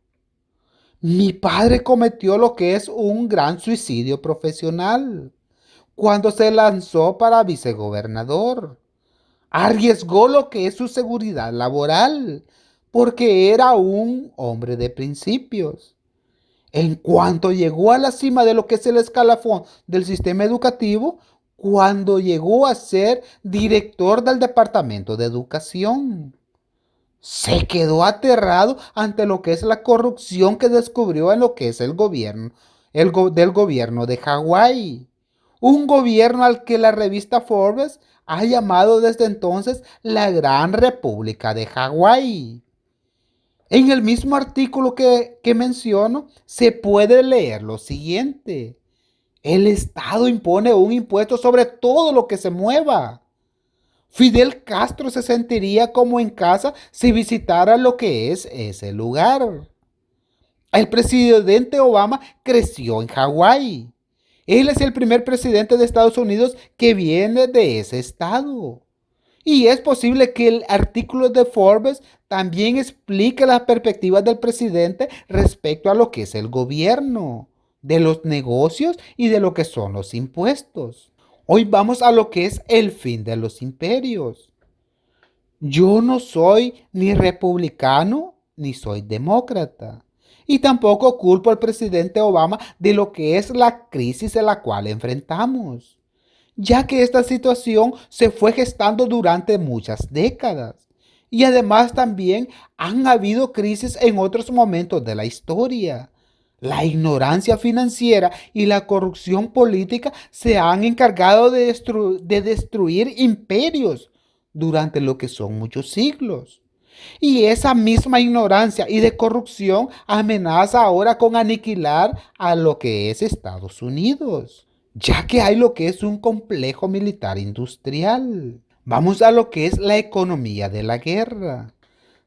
S1: Mi padre cometió lo que es un gran suicidio profesional cuando se lanzó para vicegobernador. Arriesgó lo que es su seguridad laboral porque era un hombre de principios. En cuanto llegó a la cima de lo que es el escalafón del sistema educativo, cuando llegó a ser director del departamento de educación, se quedó aterrado ante lo que es la corrupción que descubrió en lo que es el gobierno, del gobierno de Hawái. Un gobierno al que la revista Forbes ha llamado desde entonces la Gran República de Hawái. En el mismo artículo que menciono, se puede leer lo siguiente. El Estado impone un impuesto sobre todo lo que se mueva. Fidel Castro se sentiría como en casa si visitara lo que es ese lugar. El presidente Obama creció en Hawái Él es el primer presidente de Estados Unidos que viene de ese estado. Y es posible que el artículo de Forbes también explique las perspectivas del presidente respecto a lo que es el gobierno, de los negocios y de lo que son los impuestos. Hoy vamos a lo que es el fin de los imperios. Yo no soy ni republicano ni soy demócrata. Y tampoco culpo al presidente Obama de lo que es la crisis a la cual enfrentamos, ya que esta situación se fue gestando durante muchas décadas. Y además también han habido crisis en otros momentos de la historia. La ignorancia financiera y la corrupción política se han encargado de destruir imperios durante lo que son muchos siglos. Y esa misma ignorancia y de corrupción amenaza ahora con aniquilar a lo que es Estados Unidos, ya que hay lo que es un complejo militar industrial. Vamos a lo que es la economía de la guerra.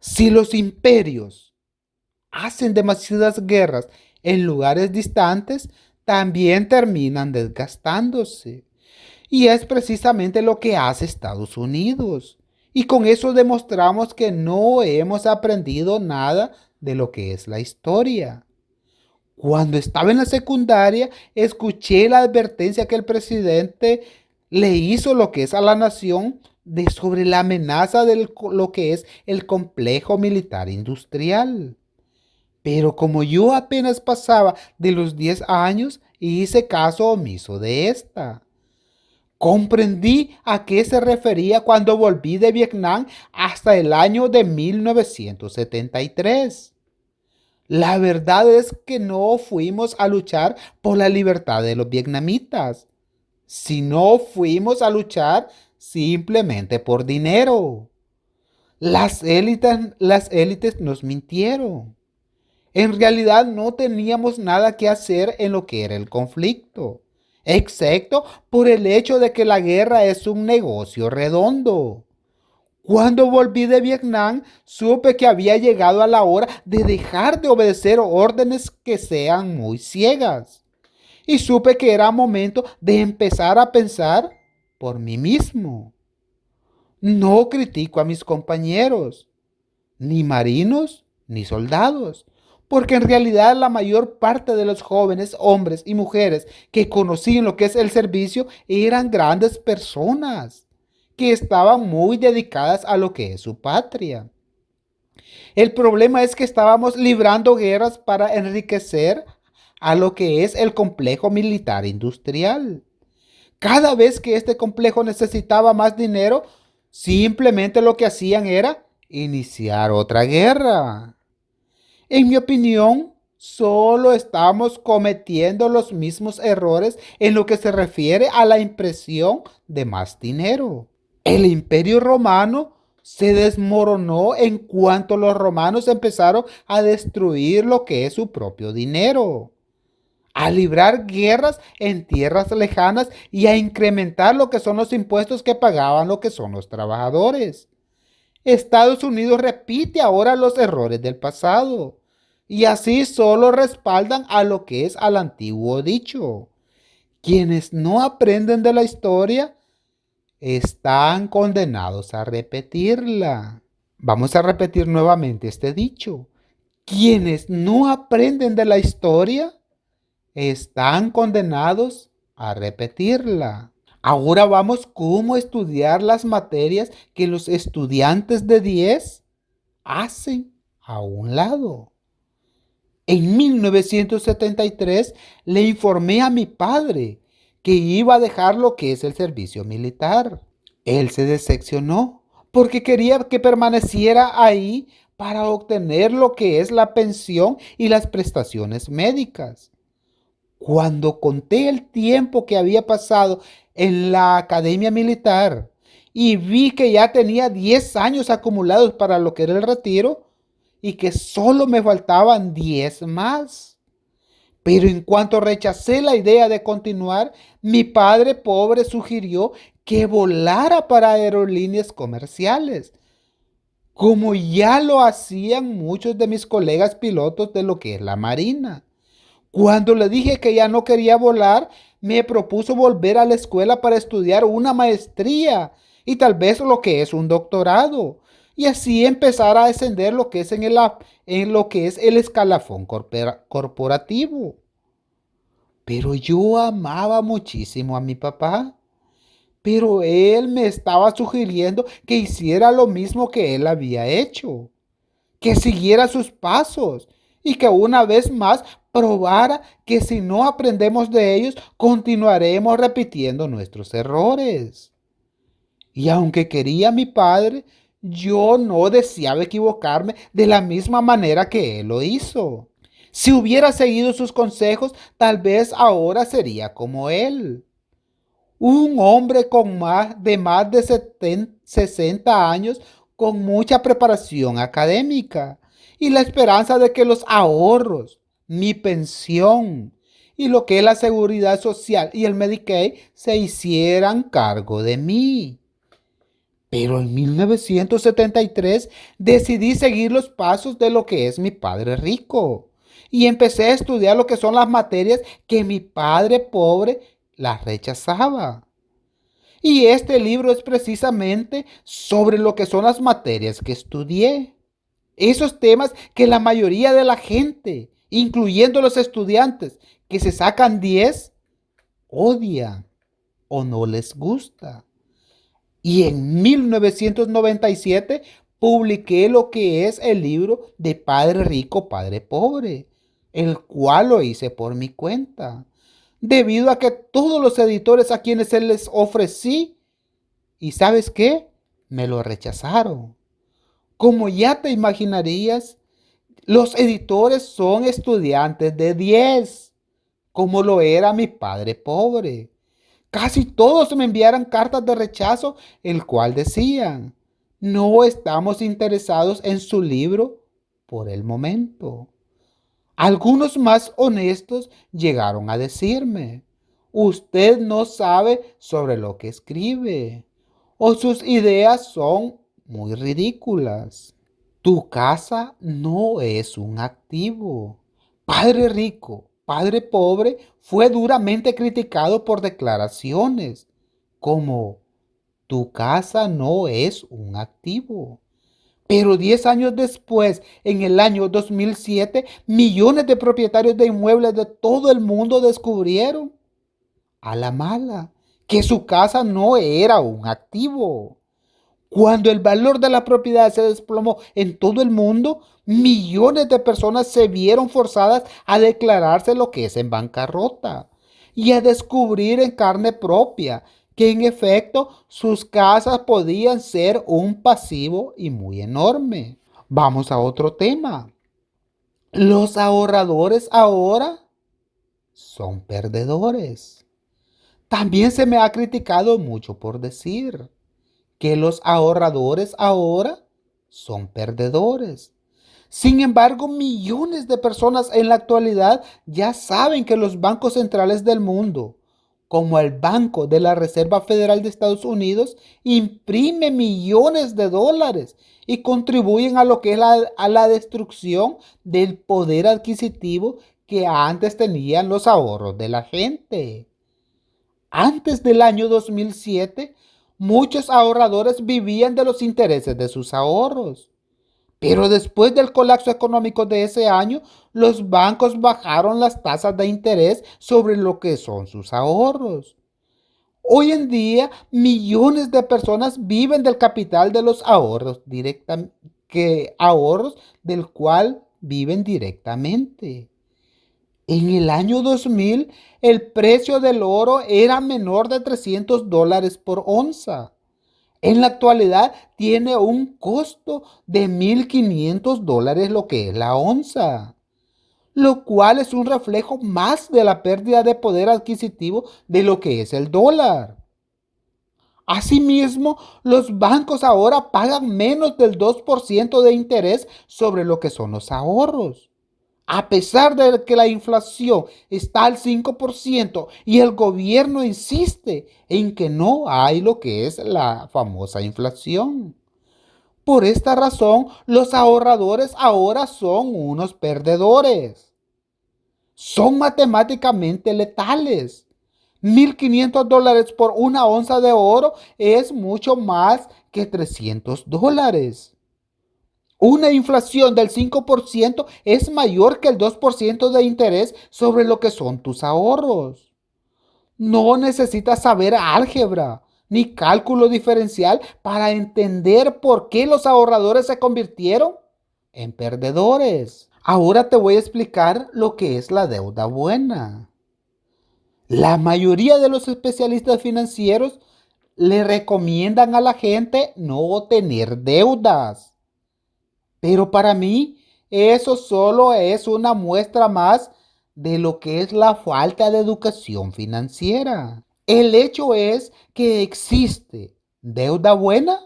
S1: Si los imperios hacen demasiadas guerras en lugares distantes, también terminan desgastándose. Y es precisamente lo que hace Estados Unidos. Y con eso demostramos que no hemos aprendido nada de lo que es la historia. Cuando estaba en la secundaria, escuché la advertencia que el presidente le hizo lo que es a la nación sobre la amenaza de lo que es el complejo militar industrial. Pero como yo apenas pasaba de los 10 años, hice caso omiso de esta. Comprendí a qué se refería cuando volví de Vietnam hasta el año de 1973. La verdad es que no fuimos a luchar por la libertad de los vietnamitas, sino fuimos a luchar simplemente por dinero. Las élites nos mintieron. En realidad no teníamos nada que hacer en lo que era el conflicto, excepto por el hecho de que la guerra es un negocio redondo. Cuando volví de Vietnam, supe que había llegado a la hora de dejar de obedecer órdenes que sean muy ciegas. Y supe que era momento de empezar a pensar por mí mismo. No critico a mis compañeros, ni marinos, ni soldados, porque en realidad la mayor parte de los jóvenes, hombres y mujeres que conocí en lo que es el servicio eran grandes personas que estaban muy dedicadas a lo que es su patria. El problema es que estábamos librando guerras para enriquecer a lo que es el complejo militar industrial. Cada vez que este complejo necesitaba más dinero, simplemente lo que hacían era iniciar otra guerra. En mi opinión, solo estamos cometiendo los mismos errores en lo que se refiere a la impresión de más dinero. El imperio romano se desmoronó en cuanto los romanos empezaron a destruir lo que es su propio dinero, a librar guerras en tierras lejanas y a incrementar lo que son los impuestos que pagaban lo que son los trabajadores. Estados Unidos repite ahora los errores del pasado y así solo respaldan a lo que es al antiguo dicho. Quienes no aprenden de la historia están condenados a repetirla. Vamos a repetir nuevamente este dicho. Quienes no aprenden de la historia están condenados a repetirla. Ahora vamos cómo estudiar las materias que los estudiantes de 10 hacen a un lado. En 1973 le informé a mi padre que iba a dejar lo que es el servicio militar. Él se decepcionó porque quería que permaneciera ahí para obtener lo que es la pensión y las prestaciones médicas. Cuando conté el tiempo que había pasado en la academia militar y vi que ya tenía 10 años acumulados para lo que era el retiro y que solo me faltaban 10 más. Pero en cuanto rechacé la idea de continuar, mi padre pobre sugirió que volara para aerolíneas comerciales, como ya lo hacían muchos de mis colegas pilotos de lo que es la Marina. Cuando le dije que ya no quería volar, me propuso volver a la escuela para estudiar una maestría y tal vez lo que es un doctorado, y así empezar a ascender lo que es en lo que es el escalafón corporativo. Pero yo amaba muchísimo a mi papá, pero él me estaba sugiriendo que hiciera lo mismo que él había hecho, que siguiera sus pasos y que una vez más probara que si no aprendemos de ellos, continuaremos repitiendo nuestros errores. Y aunque quería a mi padre, yo no deseaba equivocarme de la misma manera que él lo hizo. Si hubiera seguido sus consejos, tal vez ahora sería como él. Un hombre con más de 60 años, con mucha preparación académica y la esperanza de que los ahorros, mi pensión y lo que es la seguridad social y el Medicaid se hicieran cargo de mí. Pero en 1973 decidí seguir los pasos de lo que es mi padre rico y empecé a estudiar lo que son las materias que mi padre pobre las rechazaba. Y este libro es precisamente sobre lo que son las materias que estudié. Esos temas que la mayoría de la gente, incluyendo los estudiantes que se sacan 10, odian o no les gusta. Y en 1997 publiqué lo que es el libro de Padre Rico, Padre Pobre, el cual lo hice por mi cuenta, debido a que todos los editores a quienes se les ofrecí, y ¿sabes qué? Me lo rechazaron. Como ya te imaginarías, los editores son estudiantes de 10, como lo era mi padre pobre. Casi todos me enviaron cartas de rechazo, el cual decían, no estamos interesados en su libro por el momento. Algunos más honestos llegaron a decirme, usted no sabe sobre lo que escribe o sus ideas son muy ridículas. Tu casa no es un activo. Padre rico, padre pobre fue duramente criticado por declaraciones como tu casa no es un activo. Pero 10 años después, en el año 2007, millones de propietarios de inmuebles de todo el mundo descubrieron a la mala que su casa no era un activo. Cuando el valor de la propiedad se desplomó en todo el mundo, millones de personas se vieron forzadas a declararse lo que es en bancarrota y a descubrir en carne propia que en efecto sus casas podían ser un pasivo y muy enorme. Vamos a otro tema. Los ahorradores ahora son perdedores. También se me ha criticado mucho por decir que los ahorradores ahora son perdedores. Sin embargo, millones de personas en la actualidad ya saben que los bancos centrales del mundo, como el Banco de la Reserva Federal de Estados Unidos, imprime millones de dólares y contribuyen a lo que es a la destrucción del poder adquisitivo que antes tenían los ahorros de la gente. Antes del año 2007, muchos ahorradores vivían de los intereses de sus ahorros. Pero después del colapso económico de ese año, los bancos bajaron las tasas de interés sobre lo que son sus ahorros. Hoy en día, millones de personas viven del capital de los ahorros ahorros del cual viven directamente. En el año 2000, el precio del oro era menor de $300 por onza. En la actualidad tiene un costo de $1,500 lo que es la onza, lo cual es un reflejo más de la pérdida de poder adquisitivo de lo que es el dólar. Asimismo, los bancos ahora pagan menos del 2% de interés sobre lo que son los ahorros. A pesar de que la inflación está al 5% y el gobierno insiste en que no hay lo que es la famosa inflación. Por esta razón, los ahorradores ahora son unos perdedores. Son matemáticamente letales. $1,500 por una onza de oro es mucho más que $300. Una inflación del 5% es mayor que el 2% de interés sobre lo que son tus ahorros. No necesitas saber álgebra ni cálculo diferencial para entender por qué los ahorradores se convirtieron en perdedores. Ahora te voy a explicar lo que es la deuda buena. La mayoría de los especialistas financieros le recomiendan a la gente no tener deudas. Pero para mí, eso solo es una muestra más de lo que es la falta de educación financiera. El hecho es que existe deuda buena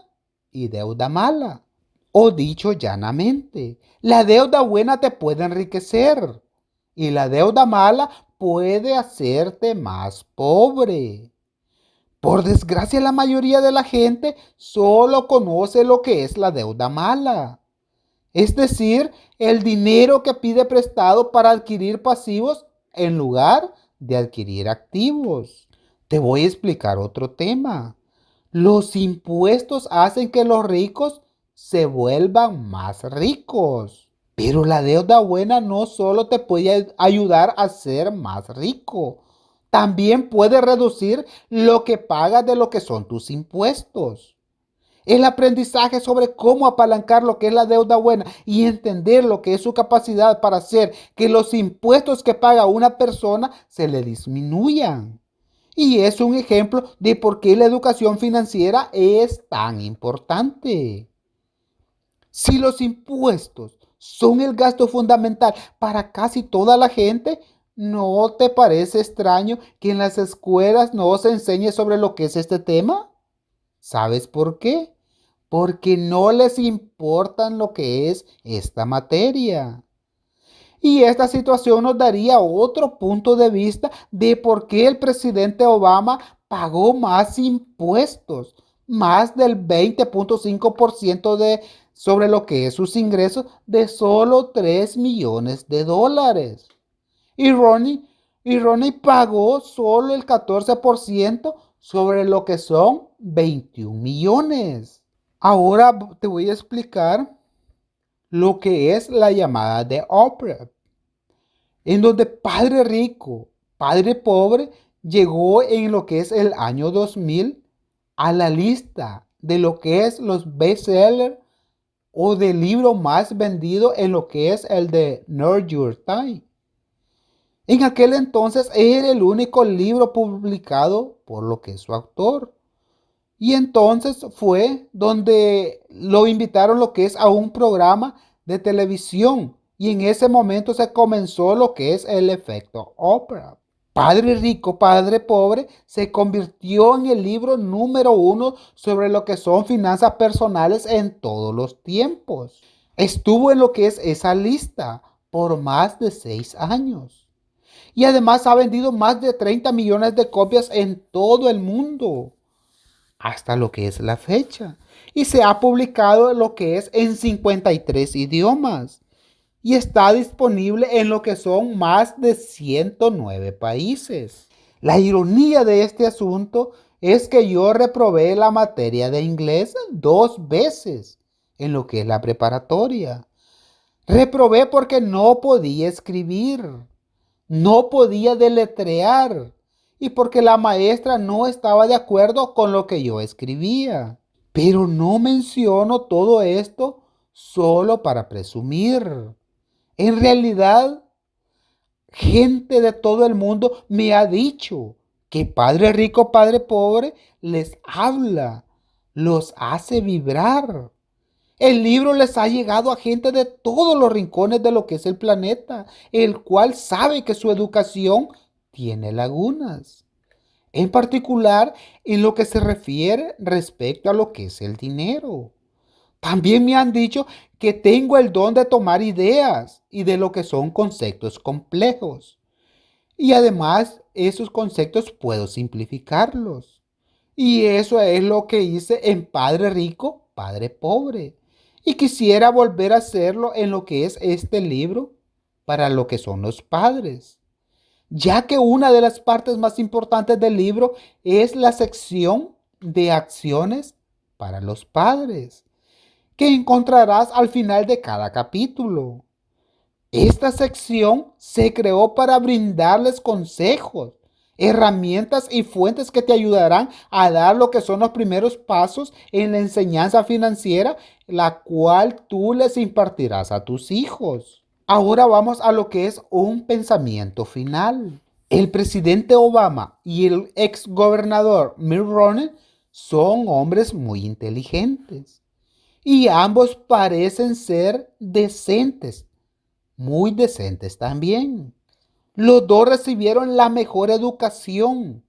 S1: y deuda mala. O dicho llanamente, la deuda buena te puede enriquecer y la deuda mala puede hacerte más pobre. Por desgracia, la mayoría de la gente solo conoce lo que es la deuda mala. Es decir, el dinero que pide prestado para adquirir pasivos en lugar de adquirir activos. Te voy a explicar otro tema. Los impuestos hacen que los ricos se vuelvan más ricos. Pero la deuda buena no solo te puede ayudar a ser más rico, también puede reducir lo que pagas de lo que son tus impuestos. El aprendizaje sobre cómo apalancar lo que es la deuda buena y entender lo que es su capacidad para hacer que los impuestos que paga una persona se le disminuyan. Y es un ejemplo de por qué la educación financiera es tan importante. Si los impuestos son el gasto fundamental para casi toda la gente, ¿no te parece extraño que en las escuelas no se enseñe sobre lo que es este tema? ¿Sabes por qué? Porque no les importa lo que es esta materia. Y esta situación nos daría otro punto de vista de por qué el presidente Obama pagó más impuestos, más del 20.5% sobre lo que es sus ingresos de solo $3 millones. Y Ronnie pagó solo el 14% sobre lo que son 21 millones. Ahora te voy a explicar lo que es la llamada de Oprah, en donde Padre Rico, Padre Pobre llegó en lo que es el año 2000 a la lista de lo que es los bestsellers o del libro más vendido en lo que es el de New York Times. En aquel entonces era el único libro publicado por lo que es su autor. Y entonces fue donde lo invitaron lo que es a un programa de televisión. Y en ese momento se comenzó lo que es el efecto Oprah. Padre Rico, Padre Pobre se convirtió en el libro número 1 sobre lo que son finanzas personales en todos los tiempos. Estuvo en lo que es esa lista por más de 6 años. Y además ha vendido más de 30 millones de copias en todo el mundo hasta lo que es la fecha. Y se ha publicado lo que es en 53 idiomas. Y está disponible en lo que son más de 109 países. La ironía de este asunto es que yo reprobé la materia de inglés 2 veces en lo que es la preparatoria. Reprobé porque no podía escribir, no podía deletrear y porque la maestra no estaba de acuerdo con lo que yo escribía. Pero no menciono todo esto solo para presumir. En realidad, gente de todo el mundo me ha dicho que Padre Rico, Padre Pobre les habla, los hace vibrar. El libro les ha llegado a gente de todos los rincones de lo que es el planeta, el cual sabe que su educación tiene lagunas. En particular, en lo que se refiere respecto a lo que es el dinero. También me han dicho que tengo el don de tomar ideas y de lo que son conceptos complejos. Y además, esos conceptos puedo simplificarlos. Y eso es lo que hice en Padre Rico, Padre Pobre. Y quisiera volver a hacerlo en lo que es este libro para lo que son los padres. ya que una de las partes más importantes del libro es la sección de acciones para los padres, que encontrarás al final de cada capítulo. Esta sección se creó para brindarles consejos, herramientas y fuentes que te ayudarán a dar lo que son los primeros pasos en la enseñanza financiera, la cual tú les impartirás a tus hijos. Ahora vamos a lo que es un pensamiento final. El presidente Obama y el ex gobernador Mitt Romney son hombres muy inteligentes y ambos parecen ser decentes, muy decentes también. Los dos recibieron la mejor educación,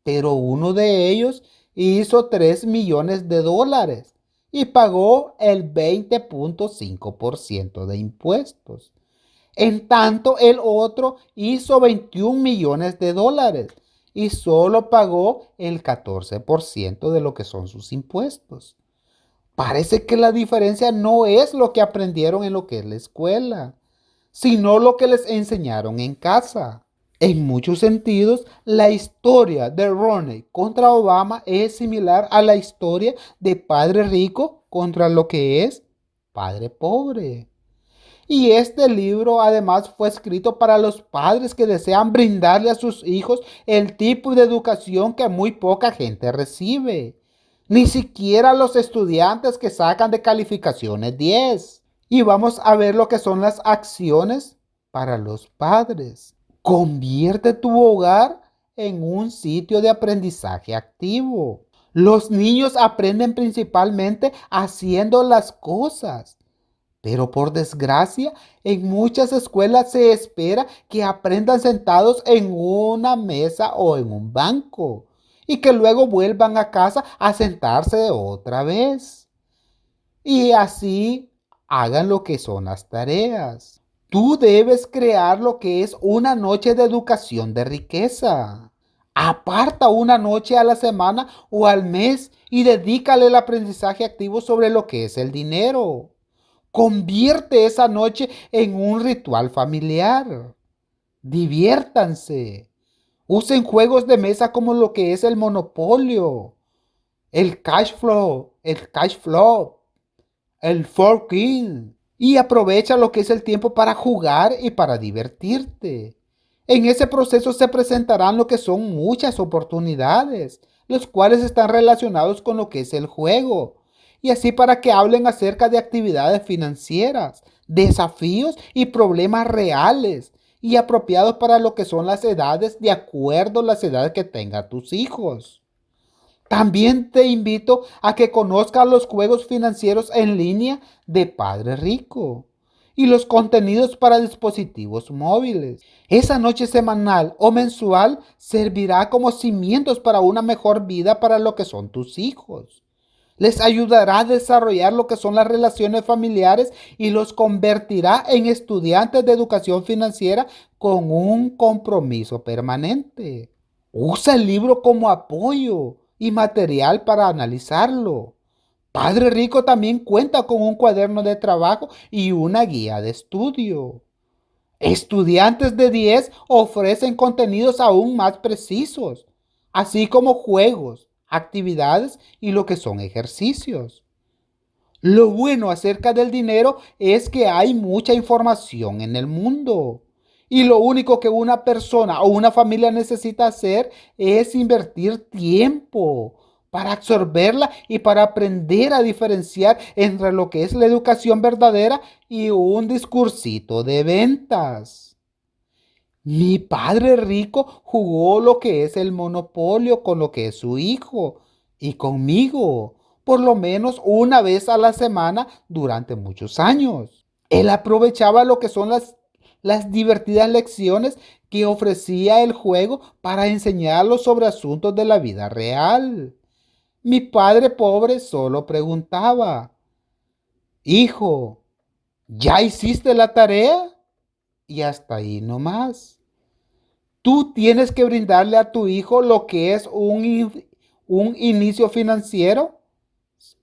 S1: pero uno de ellos hizo $3 millones y pagó el 20.5% de impuestos. En tanto, el otro hizo $21 millones y solo pagó el 14% de lo que son sus impuestos. Parece que la diferencia no es lo que aprendieron en lo que es la escuela, sino lo que les enseñaron en casa. En muchos sentidos, la historia de Romney contra Obama es similar a la historia de padre rico contra lo que es padre pobre. Y este libro además fue escrito para los padres que desean brindarle a sus hijos el tipo de educación que muy poca gente recibe. Ni siquiera los estudiantes que sacan de calificaciones 10. Y vamos a ver lo que son las acciones para los padres. Convierte tu hogar en un sitio de aprendizaje activo. Los niños aprenden principalmente haciendo las cosas. Pero por desgracia, en muchas escuelas se espera que aprendan sentados en una mesa o en un banco y que luego vuelvan a casa a sentarse otra vez. Y así hagan lo que son las tareas. Tú debes crear lo que es una noche de educación de riqueza. Aparta una noche a la semana o al mes y dedícale el aprendizaje activo sobre lo que es el dinero. Convierte esa noche en un ritual familiar. Diviértanse. Usen juegos de mesa como lo que es el monopolio, el cash flow, el forking. Y aprovecha lo que es el tiempo para jugar y para divertirte. En ese proceso se presentarán lo que son muchas oportunidades, los cuales están relacionados con lo que es el juego. Y así para que hablen acerca de actividades financieras, desafíos y problemas reales y apropiados para lo que son las edades de acuerdo a las edades que tengan tus hijos. También te invito a que conozcas los juegos financieros en línea de Padre Rico y los contenidos para dispositivos móviles. Esa noche semanal o mensual servirá como cimientos para una mejor vida para lo que son tus hijos. Les ayudará a desarrollar lo que son las relaciones familiares y los convertirá en estudiantes de educación financiera con un compromiso permanente. Usa el libro como apoyo y material para analizarlo. Padre Rico también cuenta con un cuaderno de trabajo y una guía de estudio. Estudiantes de 10 ofrecen contenidos aún más precisos, así como juegos, actividades y lo que son ejercicios. Lo bueno acerca del dinero es que hay mucha información en el mundo. Y lo único que una persona o una familia necesita hacer es invertir tiempo para absorberla y para aprender a diferenciar entre lo que es la educación verdadera y un discursito de ventas. Mi padre rico jugó lo que es el monopolio con lo que es su hijo y conmigo, por lo menos una vez a la semana durante muchos años. Él aprovechaba lo que son las divertidas lecciones que ofrecía el juego para enseñarlo sobre asuntos de la vida real. Mi padre pobre solo preguntaba, hijo, ¿ya hiciste la tarea? Y hasta ahí nomás. Tú tienes que brindarle a tu hijo lo que es un inicio financiero,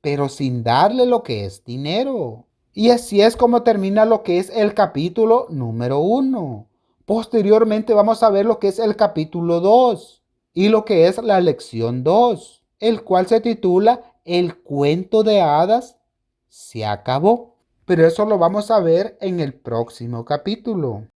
S1: pero sin darle lo que es dinero. Y así es como termina lo que es el capítulo número 1. Posteriormente vamos a ver lo que es el capítulo 2 y lo que es la lección 2, el cual se titula El cuento de hadas se acabó. Pero eso lo vamos a ver en el próximo capítulo.